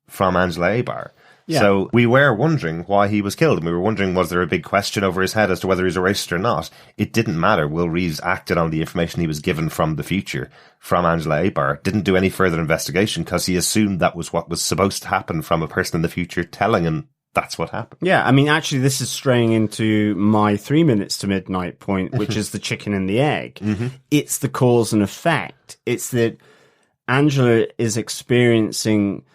from Angela Abar. Yeah. So we were wondering why he was killed, and we were wondering, was there a big question over his head as to whether he's a racist or not? It didn't matter. Will Reeves acted on the information he was given from the future, from Angela Abar, didn't do any further investigation because he assumed that was what was supposed to happen from a person in the future telling him that's what happened. Yeah, I mean, actually, this is straying into my 3 minutes to midnight point, which is the chicken and the egg. Mm-hmm. It's the cause and effect. It's that Angela is experiencing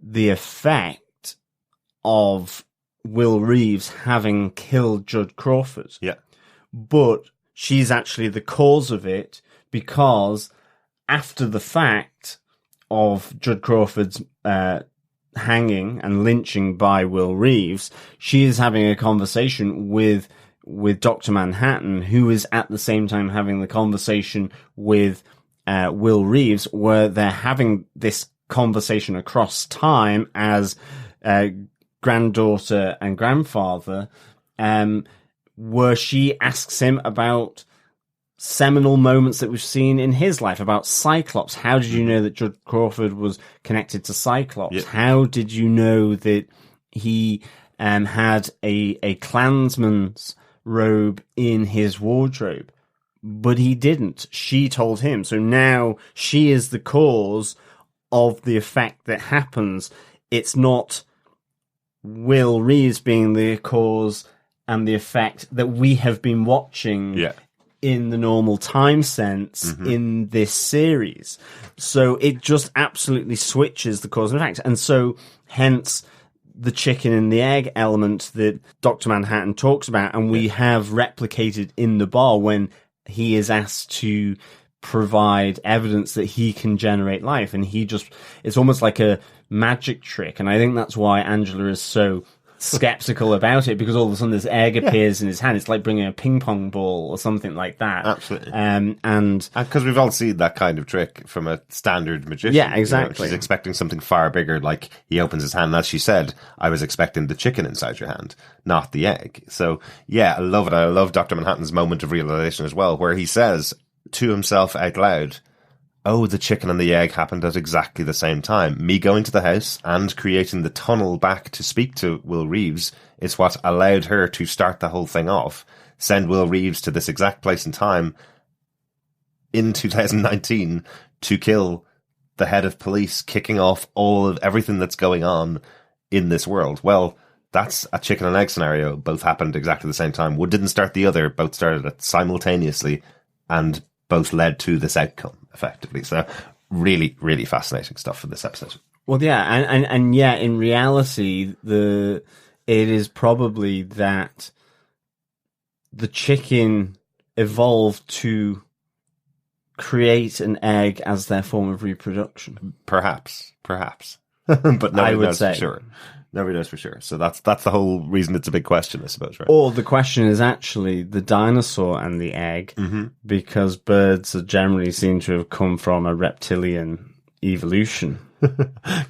the effect of Will Reeves having killed Judd Crawford. Yeah. But she's actually the cause of it because after the fact of Judd Crawford's hanging and lynching by Will Reeves, she is having a conversation with Dr. Manhattan, who is at the same time having the conversation with Will Reeves, where they're having this conversation across time as granddaughter and grandfather, where she asks him about seminal moments that we've seen in his life, about Cyclops. How did you know that Judd Crawford was connected to Cyclops? Yep. How did you know that he had a Klansman's robe in his wardrobe? But he didn't. She told him. So now she is the cause of the effect that happens. It's not Will Reeves being the cause and the effect that we have been watching in the normal time sense in this series. So it just absolutely switches the cause and effect. And so hence the chicken and the egg element that Dr. Manhattan talks about, and we have replicated in the bar when he is asked to provide evidence that he can generate life. And he just, it's almost like a magic trick. And I think that's why Angela is so skeptical about it, because all of a sudden this egg appears in his hand. It's like bringing a ping pong ball or something like that. Absolutely. And because we've all seen that kind of trick from a standard magician. Yeah, exactly. You know, she's expecting something far bigger, like he opens his hand. And as she said, I was expecting the chicken inside your hand, not the egg. So yeah, I love it. I love Dr. Manhattan's moment of realization as well, where he says to himself out loud, oh, the chicken and the egg happened at exactly the same time. Me going to the house and creating the tunnel back to speak to Will Reeves is what allowed her to start the whole thing off, send Will Reeves to this exact place and time in 2019 to kill the head of police, kicking off all of everything that's going on in this world. Well, that's a chicken and egg scenario. Both happened exactly the same time. One didn't start the other. Both started it simultaneously and both led to this outcome, effectively. So really, really fascinating stuff for this episode. Well, yeah, and yeah, in reality, the it is probably that the chicken evolved to create an egg as their form of reproduction. Perhaps. But nobody knows for sure. Nobody knows for sure. So that's the whole reason it's a big question, I suppose, right? Or the question is actually the dinosaur and the egg, because birds are generally seen to have come from a reptilian evolution.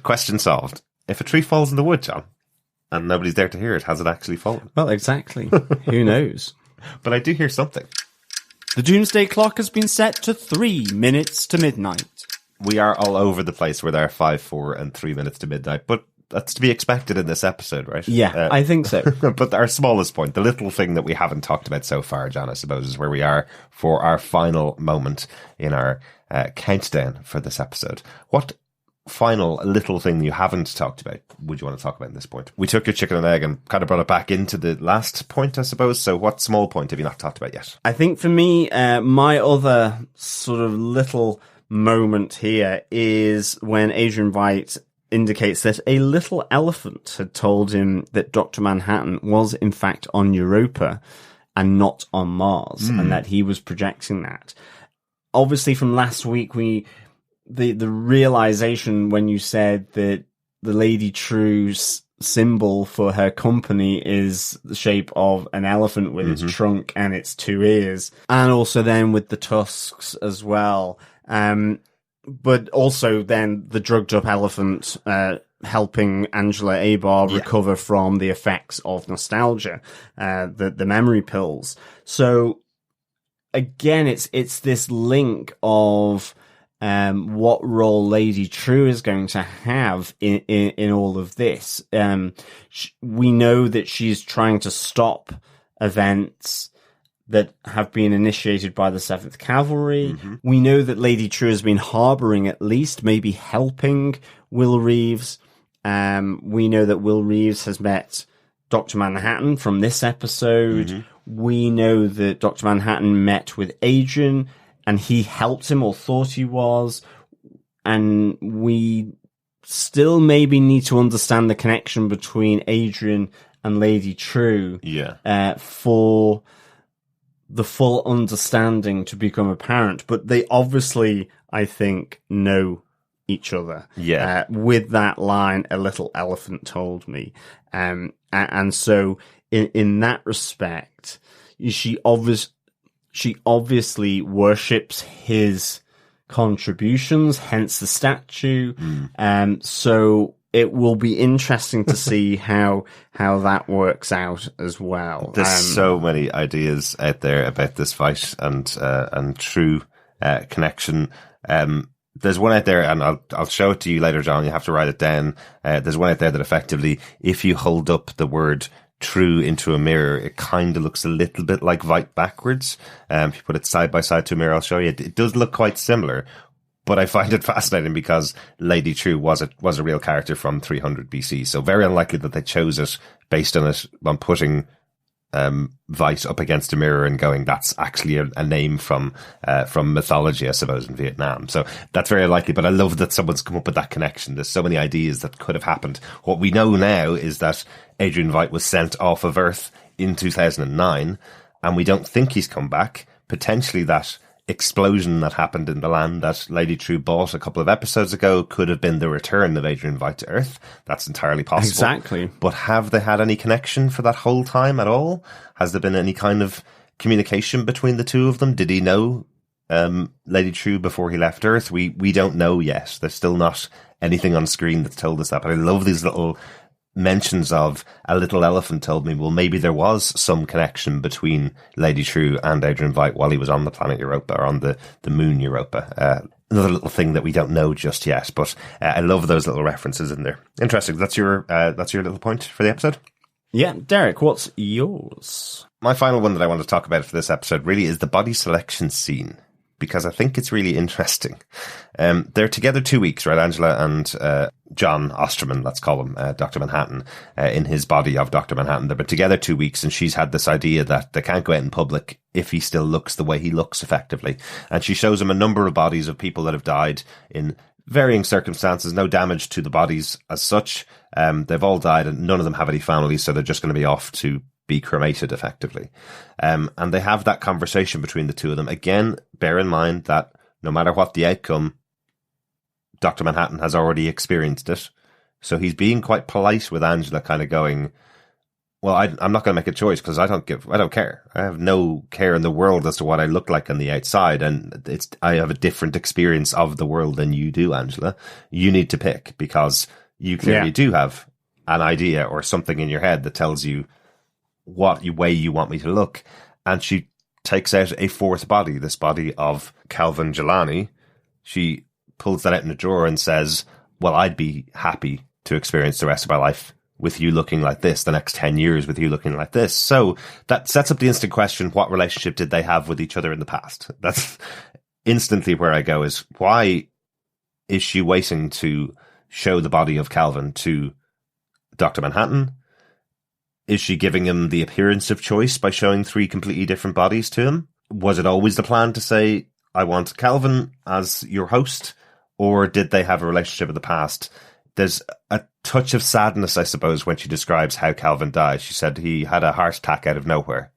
Question solved. If a tree falls in the wood, John, and nobody's there to hear it, has it actually fallen? Well, exactly. Who knows? But I do hear something. The doomsday clock has been set to 3 minutes to midnight. We are all over the place with our 5, 4, and 3 minutes to midnight, but that's to be expected in this episode, right? Yeah, I think so. But our smallest point, the little thing that we haven't talked about so far, John, I suppose, is where we are for our final moment in our countdown for this episode. What final little thing you haven't talked about would you want to talk about at this point? We took your chicken and egg and kind of brought it back into the last point, I suppose. So what small point have you not talked about yet? I think for me, my other sort of little moment here is when Adrian Veidt indicates that a little elephant had told him that Dr. Manhattan was in fact on Europa and not on Mars, and that he was projecting that. Obviously from last week, the realization when you said that the Lady True's symbol for her company is the shape of an elephant with its trunk and its 2 ears, and also then with the tusks as well. But also then the drugged up elephant helping Angela Abar recover from the effects of nostalgia, the memory pills. So again, it's this link of what role Lady True is going to have in all of this. We know that she's trying to stop events that have been initiated by the 7th Cavalry. We know that Lady True has been harbouring, at least, maybe helping Will Reeves. We know that Will Reeves has met Dr. Manhattan from this episode. We know that Dr. Manhattan met with Adrian, and he helped him, or thought he was. And we still maybe need to understand the connection between Adrian and Lady True for the full understanding to become apparent. But they obviously, I think, know each other. With that line, a little elephant told me. And so in that respect, she obviously worships his contributions, hence the statue. So it will be interesting to see how that works out as well. There's so many ideas out there about this fight and true connection. There's one out there, and I'll show it to you later, John. You have to write it down. There's one out there that effectively, if you hold up the word true into a mirror, it kind of looks a little bit like Veidt backwards. If you put it side by side to a mirror, I'll show you. It does look quite similar. But I find it fascinating because Lady True was a real character from 300 BC. So very unlikely that they chose it based on putting Veidt up against a mirror and going, that's actually a name from mythology, I suppose, in Vietnam. So that's very unlikely. But I love that someone's come up with that connection. There's so many ideas that could have happened. What we know now is that Adrian Veidt was sent off of Earth in 2009, and we don't think he's come back. Potentially that explosion that happened in the land that Lady True bought a couple of episodes ago could have been the return of Adrian Veidt to Earth. That's entirely possible. Exactly. But have they had any connection for that whole time at all? Has there been any kind of communication between the two of them? Did he know Lady True before he left Earth? We don't know yet. There's still not anything on screen that's told us that. But I love these little mentions of a little elephant told me, well, maybe there was some connection between Lady True and Adrian Veidt while he was on the planet Europa, or on the moon Europa. Another little thing that we don't know just yet, but I love those little references in there. Interesting. That's your little point for the episode? Yeah. Derek, what's yours? My final one that I want to talk about for this episode really is the body selection scene, because I think it's really interesting. They're together 2 weeks, right? Angela and John Osterman, let's call him, Dr. Manhattan, in his body of Dr. Manhattan. They've been together 2 weeks, and she's had this idea that they can't go out in public if he still looks the way he looks, effectively. And she shows him a number of bodies of people that have died in varying circumstances, no damage to the bodies as such. They've all died and none of them have any families, so they're just going to be off to be cremated effectively. And they have that conversation between the two of them. Again, bear in mind that no matter what the outcome, Dr. Manhattan has already experienced it. So he's being quite polite with Angela, kind of going, well, I'm not going to make a choice because I don't care. I have no care in the world as to what I look like on the outside. And I have a different experience of the world than you do, Angela. You need to pick because you clearly do have an idea or something in your head that tells you what way you want me to look. And she takes out a fourth body, this body of Calvin Jelani. She pulls that out in a drawer and says, well, I'd be happy to experience the rest of my life with you looking like this, the next 10 years with you looking like this. So that sets up the instant question, what relationship did they have with each other in the past? That's instantly where I go, is why is she waiting to show the body of Calvin to Dr. Manhattan? Is she giving him the appearance of choice by showing three completely different bodies to him? Was it always the plan to say, I want Calvin as your host? Or did they have a relationship in the past? There's a touch of sadness, I suppose, when she describes how Calvin died. She said he had a heart attack out of nowhere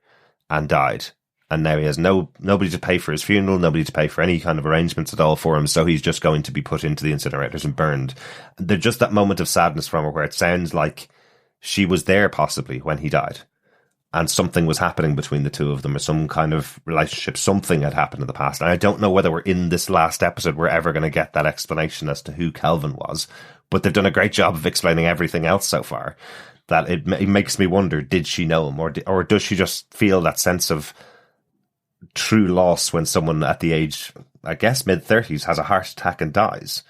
and died. And now he has nobody to pay for his funeral, nobody to pay for any kind of arrangements at all for him. So he's just going to be put into the incinerators and burned. There's just that moment of sadness from her where it sounds like she was there possibly when he died. And something was happening between the two of them, or some kind of relationship, something had happened in the past. And I don't know whether we're in this last episode, we're ever going to get that explanation as to who Calvin was. But they've done a great job of explaining everything else so far, that it makes me wonder, did she know him? Or does she just feel that sense of true loss when someone at the age, I guess, mid-30s has a heart attack and dies?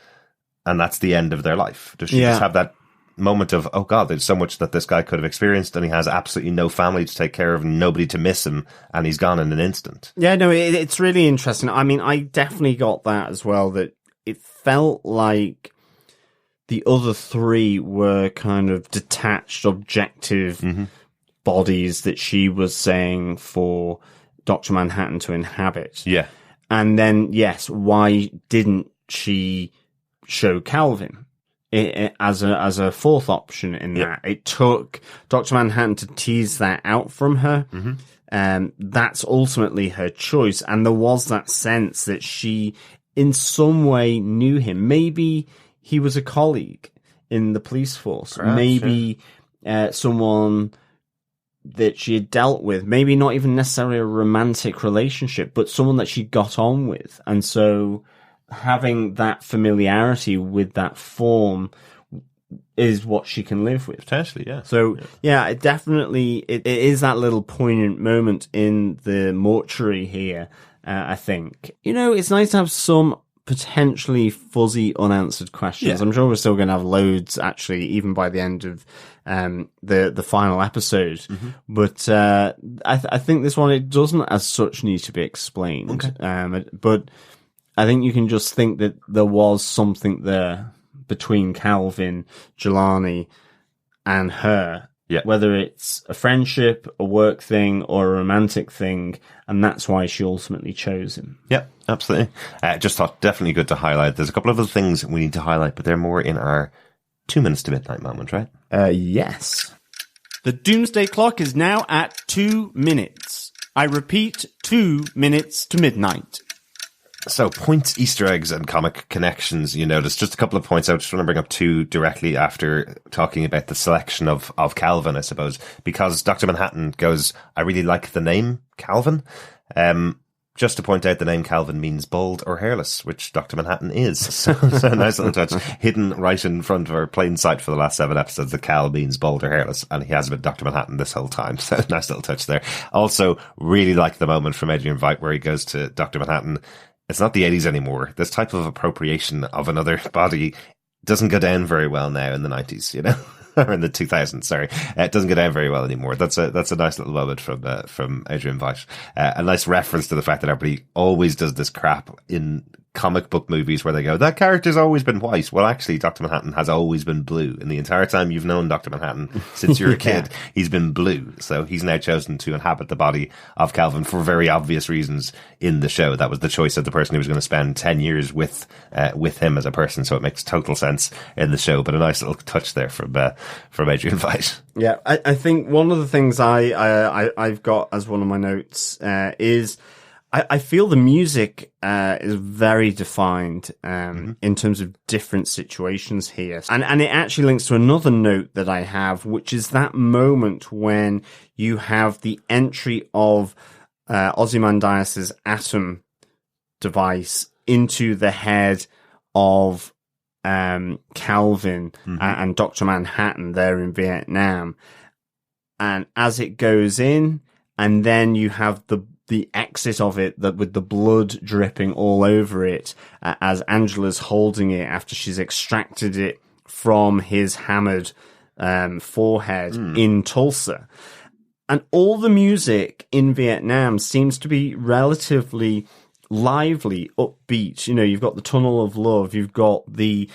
And that's the end of their life. Does she just have that moment of, oh God, there's so much that this guy could have experienced and he has absolutely no family to take care of and nobody to miss him and he's gone in an instant? Yeah, no, it's really interesting. I mean, I definitely got that as well, that it felt like the other three were kind of detached, objective bodies that she was saying for Dr. Manhattan to inhabit. Yeah. And then, yes, why didn't she show Calvin as a fourth option in that? It took Dr. Manhattan to tease that out from her. That's ultimately her choice. And there was that sense that she, in some way, knew him. Maybe he was a colleague in the police force. Perhaps, maybe someone that she had dealt with. Maybe not even necessarily a romantic relationship, but someone that she got on with. And so having that familiarity with that form is what she can live with. Potentially, yeah. So, yeah, it definitely, it is that little poignant moment in the mortuary here, I think. You know, it's nice to have some potentially fuzzy unanswered questions. I'm sure we're still going to have loads, actually, even by the end of the final episode. But I think this one, it doesn't as such need to be explained. But I think you can just think that there was something there between Calvin Jelani and her. Whether it's a friendship, a work thing, or a romantic thing, and that's why she ultimately chose him. Yeah, absolutely. Just thought definitely good to highlight. There's a couple of other things we need to highlight, but they're more in our 2 minutes to midnight moment, right? Yes. The doomsday clock is now at 2 minutes. I repeat, 2 minutes to midnight. So, points, Easter eggs, and comic connections, you notice. Just a couple of points I just want to bring up two directly after talking about the selection of Calvin, I suppose. Because Dr. Manhattan goes, I really like the name Calvin. Just to point out, the name Calvin means bald or hairless, which Dr. Manhattan is. So a nice little touch. Hidden right in front of our plain sight for the last 7 episodes, that Cal means bald or hairless, and he has been Dr. Manhattan this whole time. So nice little touch there. Also, really like the moment from Adrian Veidt where he goes to Dr. Manhattan. It's not the 80s anymore. This type of appropriation of another body doesn't go down very well now in the 90s, you know? Or in the 2000s, sorry. It doesn't go down very well anymore. That's a nice little moment from Adrian Veidt. A nice reference to the fact that everybody always does this crap in comic book movies where they go, that character's always been white. Well, actually, Dr. Manhattan has always been blue. In the entire time you've known Dr. Manhattan, since you're a kid, he's been blue. So he's now chosen to inhabit the body of Calvin for very obvious reasons in the show. That was the choice of the person who was going to spend 10 years with him as a person. So it makes total sense in the show. But a nice little touch there from Adrian Veidt. Yeah, I think one of the things I've got as one of my notes is I feel the music is very defined in terms of different situations here. And it actually links to another note that I have, which is that moment when you have the entry of Ozymandias' atom device into the head of Calvin and Dr. Manhattan there in Vietnam. And as it goes in, and then you have the exit of it with the blood dripping all over it as Angela's holding it after she's extracted it from his hammered forehead in Tulsa. And all the music in Vietnam seems to be relatively lively, upbeat. You know, you've got the Tunnel of Love, you've got the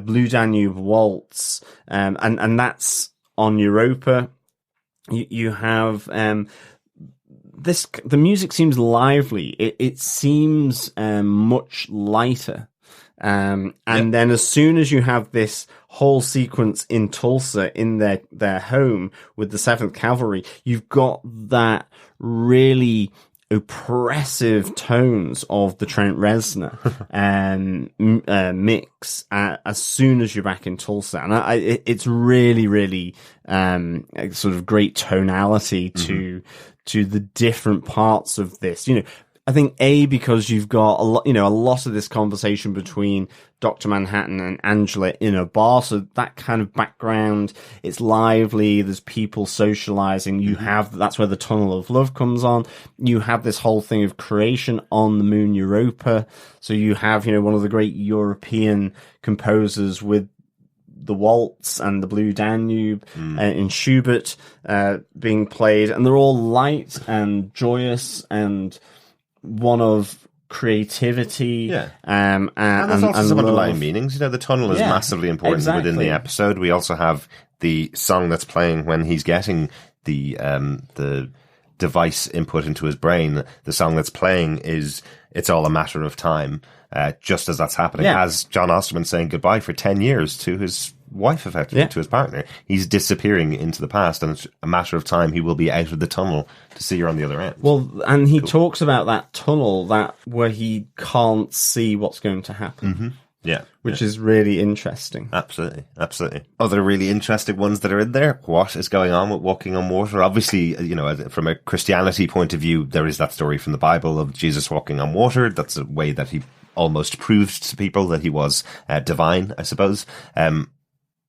Blue Danube Waltz, and that's on Europa. You have the music seems lively. It seems much lighter. And then as soon as you have this whole sequence in Tulsa in their home with the 7th Cavalry, you've got that really oppressive tones of the Trent Reznor mix as soon as you're back in Tulsa. And it's really, really sort of great tonality to the different parts of this. You know, I think because you've got a lot of this conversation between Dr. Manhattan and Angela in a bar, so that kind of background, it's lively, there's people socializing, that's where the Tunnel of Love comes on. You have this whole thing of creation on the moon Europa, so you have, one of the great European composers with the waltz and the Blue Danube in Schubert being played, and they're all light and joyous and one of creativity. And there's also some underlying meanings. The tunnel is massively important within the episode. We also have the song that's playing when he's getting the device input into his brain. The song that's playing is It's All a Matter of Time, just as that's happening, as John Osterman's saying goodbye for 10 years to his wife, effectively, to his partner. He's disappearing into the past, and it's a matter of time he will be out of the tunnel to see her on the other end. Well, and he talks about that tunnel where he can't see what's going to happen. Which is really interesting. Absolutely. Other really interesting ones that are in there. What is going on with walking on water? Obviously, from a Christianity point of view, there is that story from the Bible of Jesus walking on water. That's a way that he almost proved to people that he was divine, I suppose.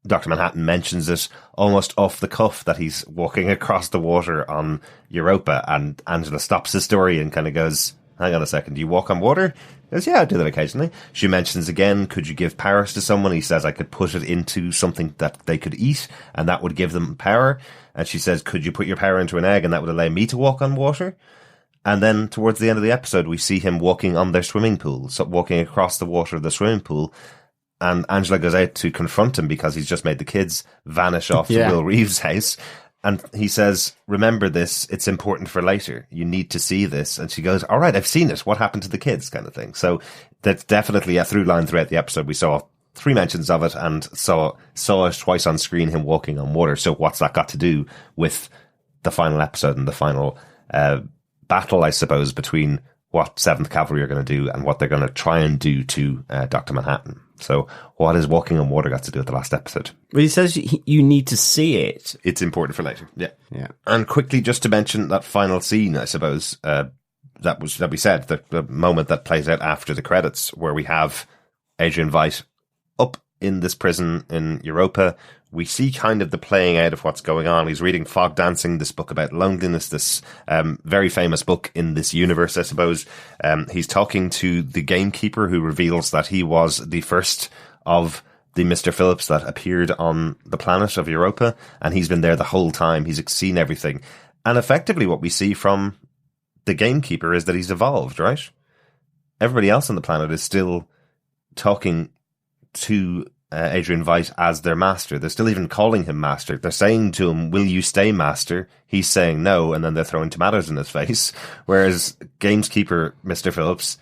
Dr. Manhattan mentions it almost off the cuff that he's walking across the water on Europa, and Angela stops his story and kind of goes, hang on a second, do you walk on water? He goes, yeah, I do that occasionally. She mentions again, could you give powers to someone? He says, I could put it into something that they could eat, and that would give them power. And she says, could you put your power into an egg, and that would allow me to walk on water? And then towards the end of the episode, we see him walking on their swimming pool, so walking across the water of the swimming pool. And Angela goes out to confront him because he's just made the kids vanish off to Will Reeves' house. And he says, remember this, it's important for later. You need to see this. And she goes, all right, I've seen it. What happened to the kids, kind of thing. So that's definitely a through line throughout the episode. We saw 3 mentions of it and saw it twice on screen, him walking on water. So what's that got to do with the final episode and the final battle, I suppose, between what 7th Cavalry are going to do and what they're going to try and do to Dr. Manhattan? So what has walking on water got to do with the last episode? Well, he says you need to see it. It's important for later. Yeah. And quickly, just to mention that final scene, I suppose, that we said, the moment that plays out after the credits, where we have Adrian Veidt up in this prison in Europa. We see kind of the playing out of what's going on. He's reading Fog Dancing, this book about loneliness, this very famous book in this universe, I suppose. He's talking to the gamekeeper, who reveals that he was the first of the Mr. Phillips that appeared on the planet of Europa, and he's been there the whole time. He's seen everything. And effectively what we see from the gamekeeper is that he's evolved, right? everybody else on the planet is still talking to Adrian Veidt as their master. They're still even calling him master. They're saying to him, will you stay master? He's saying no, and then they're throwing tomatoes in his face. Whereas gameskeeper Mr. Phillips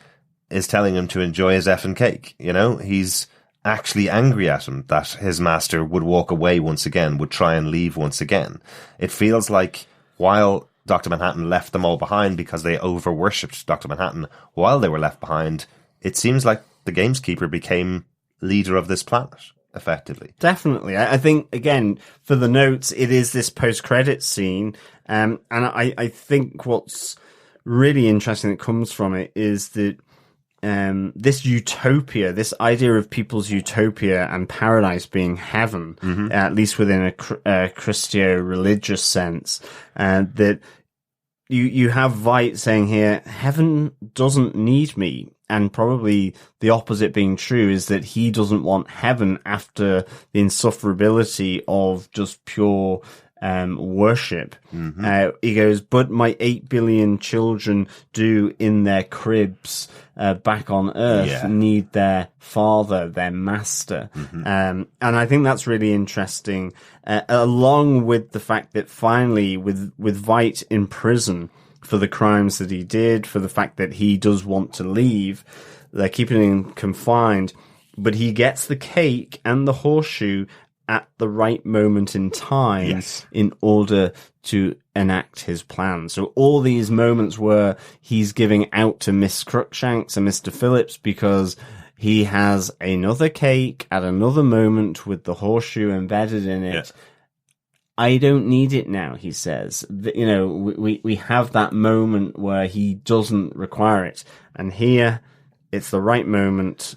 is telling him to enjoy his effing cake. You know, he's actually angry at him that his master would walk away once again, would try and leave once again. It feels like while Dr. Manhattan left them all behind because they over-worshipped Dr. Manhattan while they were left behind, it seems like the gameskeeper became leader of this planet, effectively. Definitely. I think, again, for the notes, it is this post-credit scene. And I think what's really interesting that comes from it is that this utopia, this idea of people's utopia and paradise being heaven, at least within a Christo-religious sense, that you have Veidt saying here, heaven doesn't need me. And probably the opposite being true is that he doesn't want heaven after the insufferability of just pure worship. He goes, but my 8 billion children do in their cribs back on Earth need their father, their master. And I think that's really interesting, along with the fact that finally with Veidt in prison for the crimes that he did, for the fact that he does want to leave, they're keeping him confined, but he gets the cake and the horseshoe at the right moment in time in order to enact his plan. So all these moments where he's giving out to Miss Cruikshanks and Mr. Phillips because he has another cake at another moment with the horseshoe embedded in it. I don't need it now, he says. You know, we have that moment where he doesn't require it. And here, it's the right moment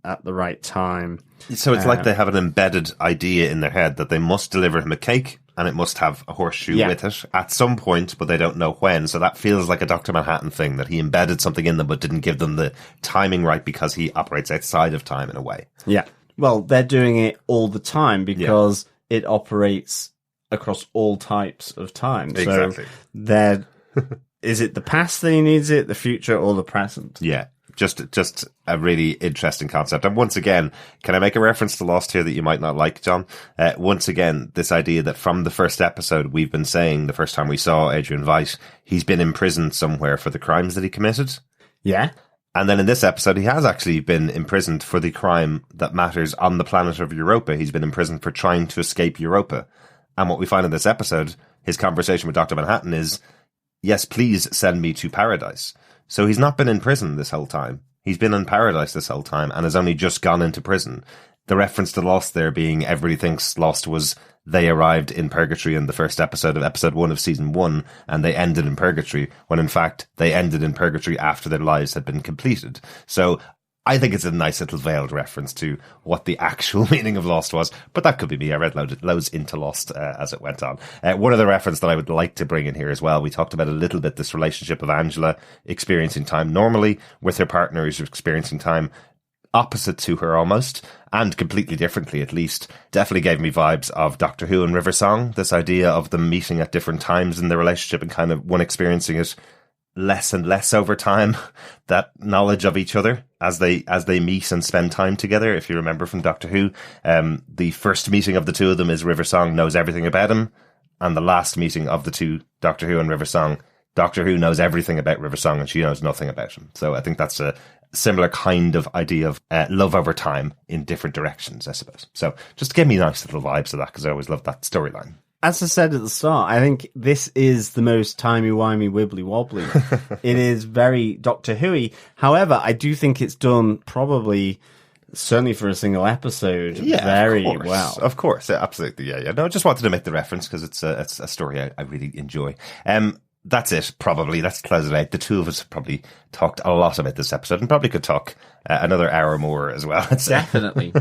at the right time. So it's like they have an embedded idea in their head that they must deliver him a cake and it must have a horseshoe with it at some point, but they don't know when. So that feels like a Dr. Manhattan thing, that he embedded something in them but didn't give them the timing right because he operates outside of time in a way. Yeah. Well, they're doing it all the time because it operates across all types of time. Exactly. So is it the past that he needs it, the future, or the present? Yeah. Just a really interesting concept. And once again, can I make a reference to Lost here that you might not like, John? Once again, this idea that from the first episode, we've been saying the first time we saw Adrian Veidt, he's been imprisoned somewhere for the crimes that he committed. Yeah. And then in this episode, he has actually been imprisoned for the crime that matters on the planet of Europa. He's been imprisoned for trying to escape Europa. And what we find in this episode, his conversation with Dr. Manhattan is, yes, please send me to paradise. So he's not been in prison this whole time. He's been in paradise this whole time and has only just gone into prison. The reference to Lost there being everybody thinks Lost was they arrived in purgatory in the first episode of episode 1 of season 1 and they ended in purgatory, when in fact they ended in purgatory after their lives had been completed. So I think it's a nice little veiled reference to what the actual meaning of Lost was, but that could be me. I read loads into Lost as it went on. One other reference that I would like to bring in here as well, we talked about a little bit this relationship of Angela experiencing time normally with her partner who's experiencing time opposite to her almost, and completely differently at least. Definitely gave me vibes of Doctor Who and River Song, this idea of them meeting at different times in the relationship and kind of one experiencing it less and less over time, that knowledge of each other as they meet and spend time together. If you remember from Doctor Who, the first meeting of the two of them is River Song knows everything about him, and the last meeting of the two, Doctor Who and River Song, Doctor Who knows everything about River Song and she knows nothing about him. So I think that's a similar kind of idea of love over time in different directions, I suppose. So just give me nice little vibes of that, because I always love that storyline. As I said at the start, I think this is the most timey-wimey, wibbly-wobbly. It is very Doctor Who-y. However, I do think it's done probably, certainly for a single episode, very well. Of course, absolutely, yeah. No, I just wanted to make the reference because it's a story I really enjoy. That's it, probably. Let's close it out. The two of us probably talked a lot about this episode and probably could talk another hour more as well. Definitely.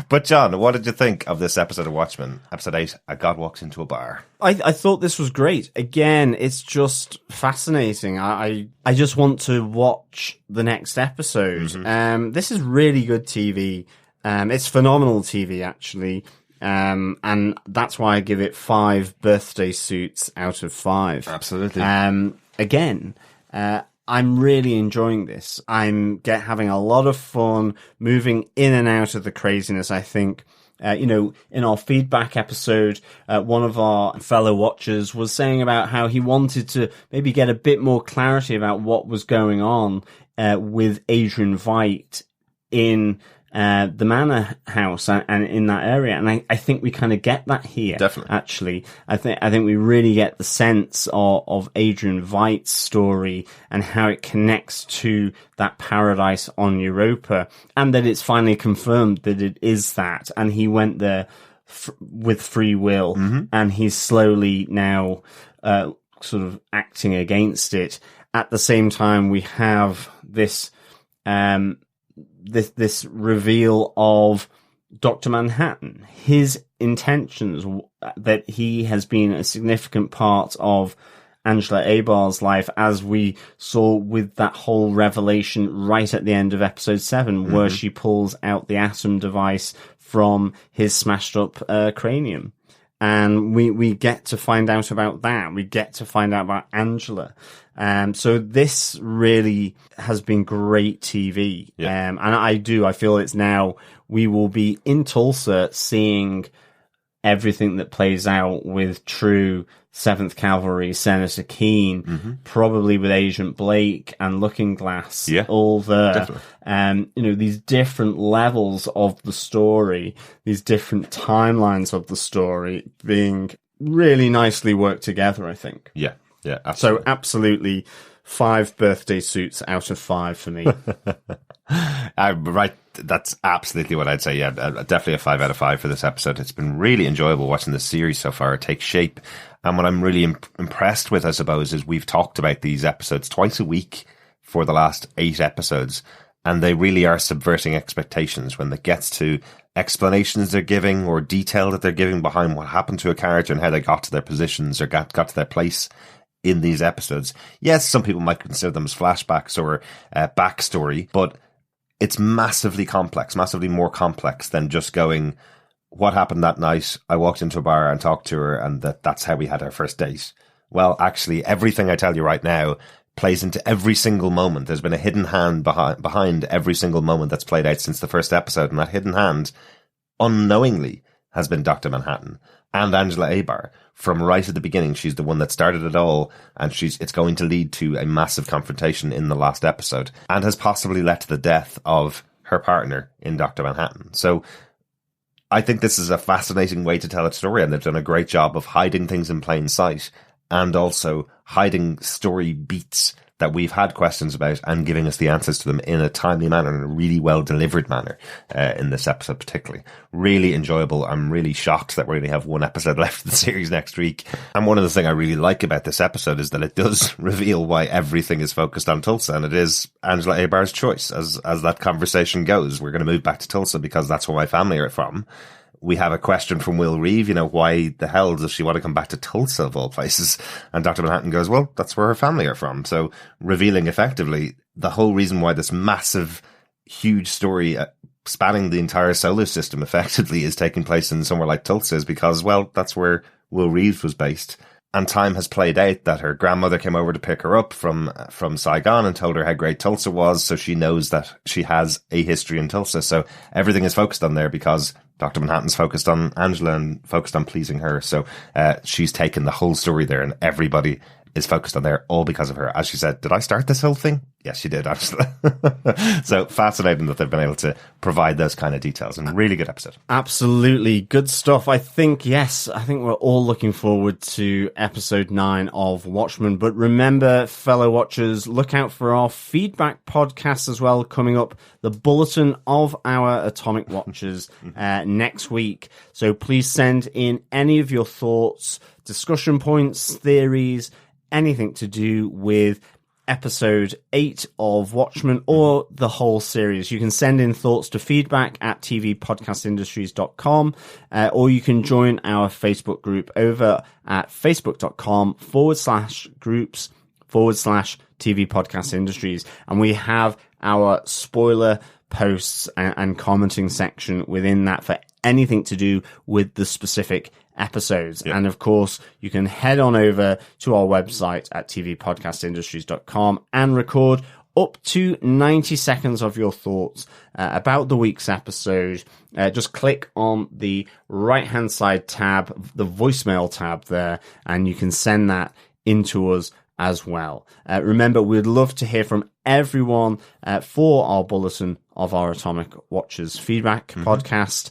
But John, what did you think of this episode of Watchmen? Episode 8, A God Walks Into Abar. I thought this was great. Again, it's just fascinating. I just want to watch the next episode. Mm-hmm. This is really good TV. It's phenomenal TV, actually. And that's why I give it 5 birthday suits out of 5. Absolutely. Again, I'm really enjoying this. I'm having a lot of fun moving in and out of the craziness. I think, in our feedback episode, one of our fellow watchers was saying about how he wanted to maybe get a bit more clarity about what was going on with Adrian Veidt in the manor house and in that area. And I think we kind of get that here. Definitely. Actually, I think we really get the sense of Adrian Veidt's story and how it connects to that paradise on Europa, and that it's finally confirmed that it is that. And he went there with free will, and he's slowly now sort of acting against it. At the same time, we have this this reveal of Dr. Manhattan, his intentions, that he has been a significant part of Angela Abar's life, as we saw with that whole revelation right at the end of episode 7, where she pulls out the atom device from his smashed up cranium. And we get to find out about that. We get to find out about Angela. So this really has been great TV. Yeah. And I feel it's now, we will be in Tulsa seeing everything that plays out with True, 7th Cavalry, Senator Keene, probably with Agent Blake and Looking Glass, all there. These different levels of the story, these different timelines of the story being really nicely worked together, I think. Yeah, absolutely. So absolutely 5 birthday suits out of 5 for me. Right, that's absolutely what I'd say. Yeah, definitely a 5 out of 5 for this episode. It's been really enjoyable watching this series so far take shape. And what I'm really impressed with, I suppose, is we've talked about these episodes twice a week for the last 8 episodes, and they really are subverting expectations when it gets to explanations they're giving or detail that they're giving behind what happened to a character and how they got to their positions or got to their place in these episodes. Yes, some people might consider them as flashbacks or backstory, but it's massively complex, massively more complex than just going, what happened that night? I walked into a bar and talked to her, and that's how we had our first date. Well, actually, everything I tell you right now plays into every single moment. There's been a hidden hand behind every single moment that's played out since the first episode, and that hidden hand, unknowingly, has been Dr. Manhattan and Angela Abar. From right at the beginning, she's the one that started it all, and it's going to lead to a massive confrontation in the last episode, and has possibly led to the death of her partner in Dr. Manhattan. So I think this is a fascinating way to tell a story, and they've done a great job of hiding things in plain sight and also hiding story beats that we've had questions about and giving us the answers to them in a timely manner, in a really well delivered manner in this episode particularly. Really enjoyable. I'm really shocked that we only have 1 episode left of the series next week. And one of the things I really like about this episode is that it does reveal why everything is focused on Tulsa, and it is Angela Abar's choice as that conversation goes. We're going to move back to Tulsa because that's where my family are from. We have a question from Will Reeve, why the hell does she want to come back to Tulsa of all places? And Dr. Manhattan goes, well, that's where her family are from. So revealing effectively the whole reason why this massive, huge story spanning the entire solar system effectively is taking place in somewhere like Tulsa is because, well, that's where Will Reeve was based. And time has played out that her grandmother came over to pick her up from Saigon and told her how great Tulsa was. So she knows that she has a history in Tulsa. So everything is focused on there because Dr. Manhattan's focused on Angela and focused on pleasing her. So she's taken the whole story there, and everybody is focused on there, all because of her. As she said, did I start this whole thing? Yes, she did, actually. So fascinating that they've been able to provide those kind of details, and really good episode. Absolutely. Good stuff. I think we're all looking forward to episode 9 of Watchmen. But remember, fellow watchers, look out for our feedback podcast as well coming up, the bulletin of our Atomic Watchers next week. So please send in any of your thoughts, discussion points, theories, anything to do with episode 8 of Watchmen or the whole series. You can send in thoughts to feedback@tvpodcastindustries.com, or you can join our Facebook group over at facebook.com/groups/TV Podcast Industries. And we have our spoiler posts and commenting section within that for anything to do with the specific episodes. Yep. And of course, you can head on over to our website at tvpodcastindustries.com and record up to 90 seconds of your thoughts about the week's episode. Just click on the right-hand side tab, the voicemail tab there, and you can send that into us as well. Remember, we'd love to hear from everyone for our Bulletin of Our Atomic Watches feedback podcast.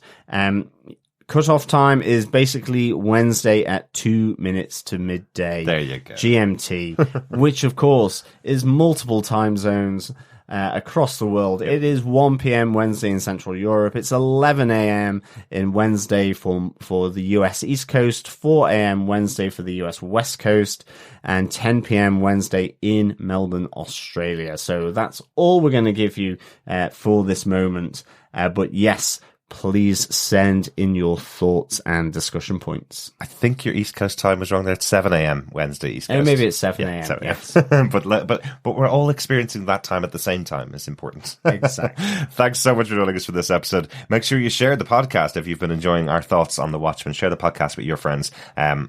Cutoff time is basically Wednesday at 2 minutes to midday. There you go. GMT, which of course is multiple time zones across the world. Yep. It is 1 p.m. Wednesday in Central Europe. It's 11 a.m. in Wednesday for the US East Coast, 4 a.m. Wednesday for the US West Coast, and 10 p.m. Wednesday in Melbourne, Australia. So that's all we're going to give you for this moment. But yes, please send in your thoughts and discussion points. I think your East Coast time was wrong there. It's 7 a.m. Wednesday East Coast. Oh, maybe it's 7 a.m. Yeah, yes. but we're all experiencing that time at the same time. It's important. Exactly. Thanks so much for joining us for this episode. Make sure you share the podcast if you've been enjoying our thoughts on The Watchmen. Share the podcast with your friends and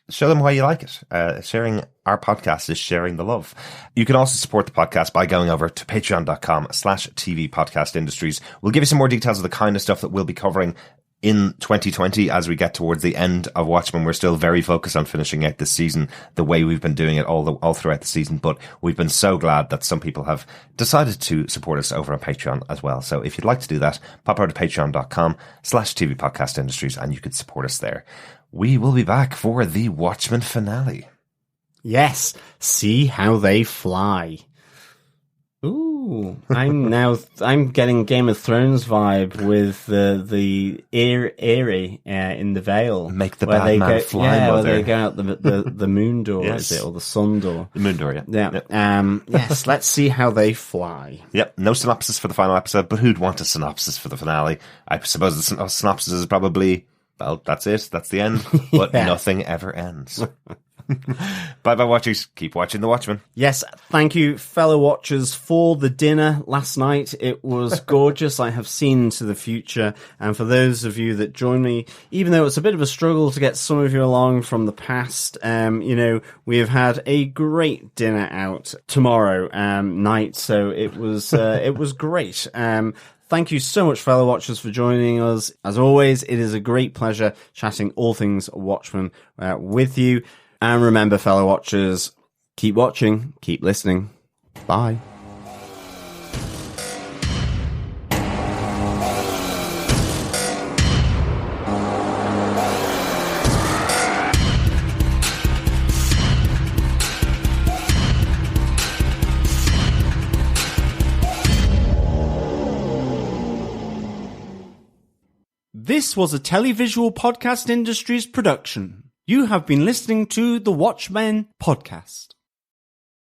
show them why you like it. Sharing our podcast is sharing the love. You can also support the podcast by going over to patreon.com/TV Podcast Industries. We'll give you some more details of the kind of stuff that we'll be covering in 2020 as we get towards the end of Watchmen. We're still very focused on finishing out this season the way we've been doing it all throughout the season, but we've been so glad that some people have decided to support us over on Patreon as well. So if you'd like to do that, pop over to patreon.com/TV Podcast Industries and you can support us there. We will be back for the Watchmen finale. Yes, see how they fly. Ooh, I'm getting Game of Thrones vibe with the eerie in the Vale. Make the bad man fly, mother. Where they go out the moon door, yes. Is it, or the sun door? The moon door, yeah. Yep. Yes, let's see how they fly. Yep, no synopsis for the final episode, but who'd want a synopsis for the finale? I suppose the synopsis is probably, well, that's it, that's the end, but nothing ever ends. Bye-bye, watchers. Keep watching The Watchmen. Yes, thank you, fellow watchers, for the dinner last night. It was gorgeous. I have seen into the future. And for those of you that join me, even though it's a bit of a struggle to get some of you along from the past, we have had a great dinner out tomorrow night. So it was great. Thank you so much, fellow watchers, for joining us. As always, it is a great pleasure chatting all things Watchmen with you. And remember, fellow watchers, keep watching, keep listening. Bye. This was a Televisual Podcast Industries production. You have been listening to the Watchmen podcast.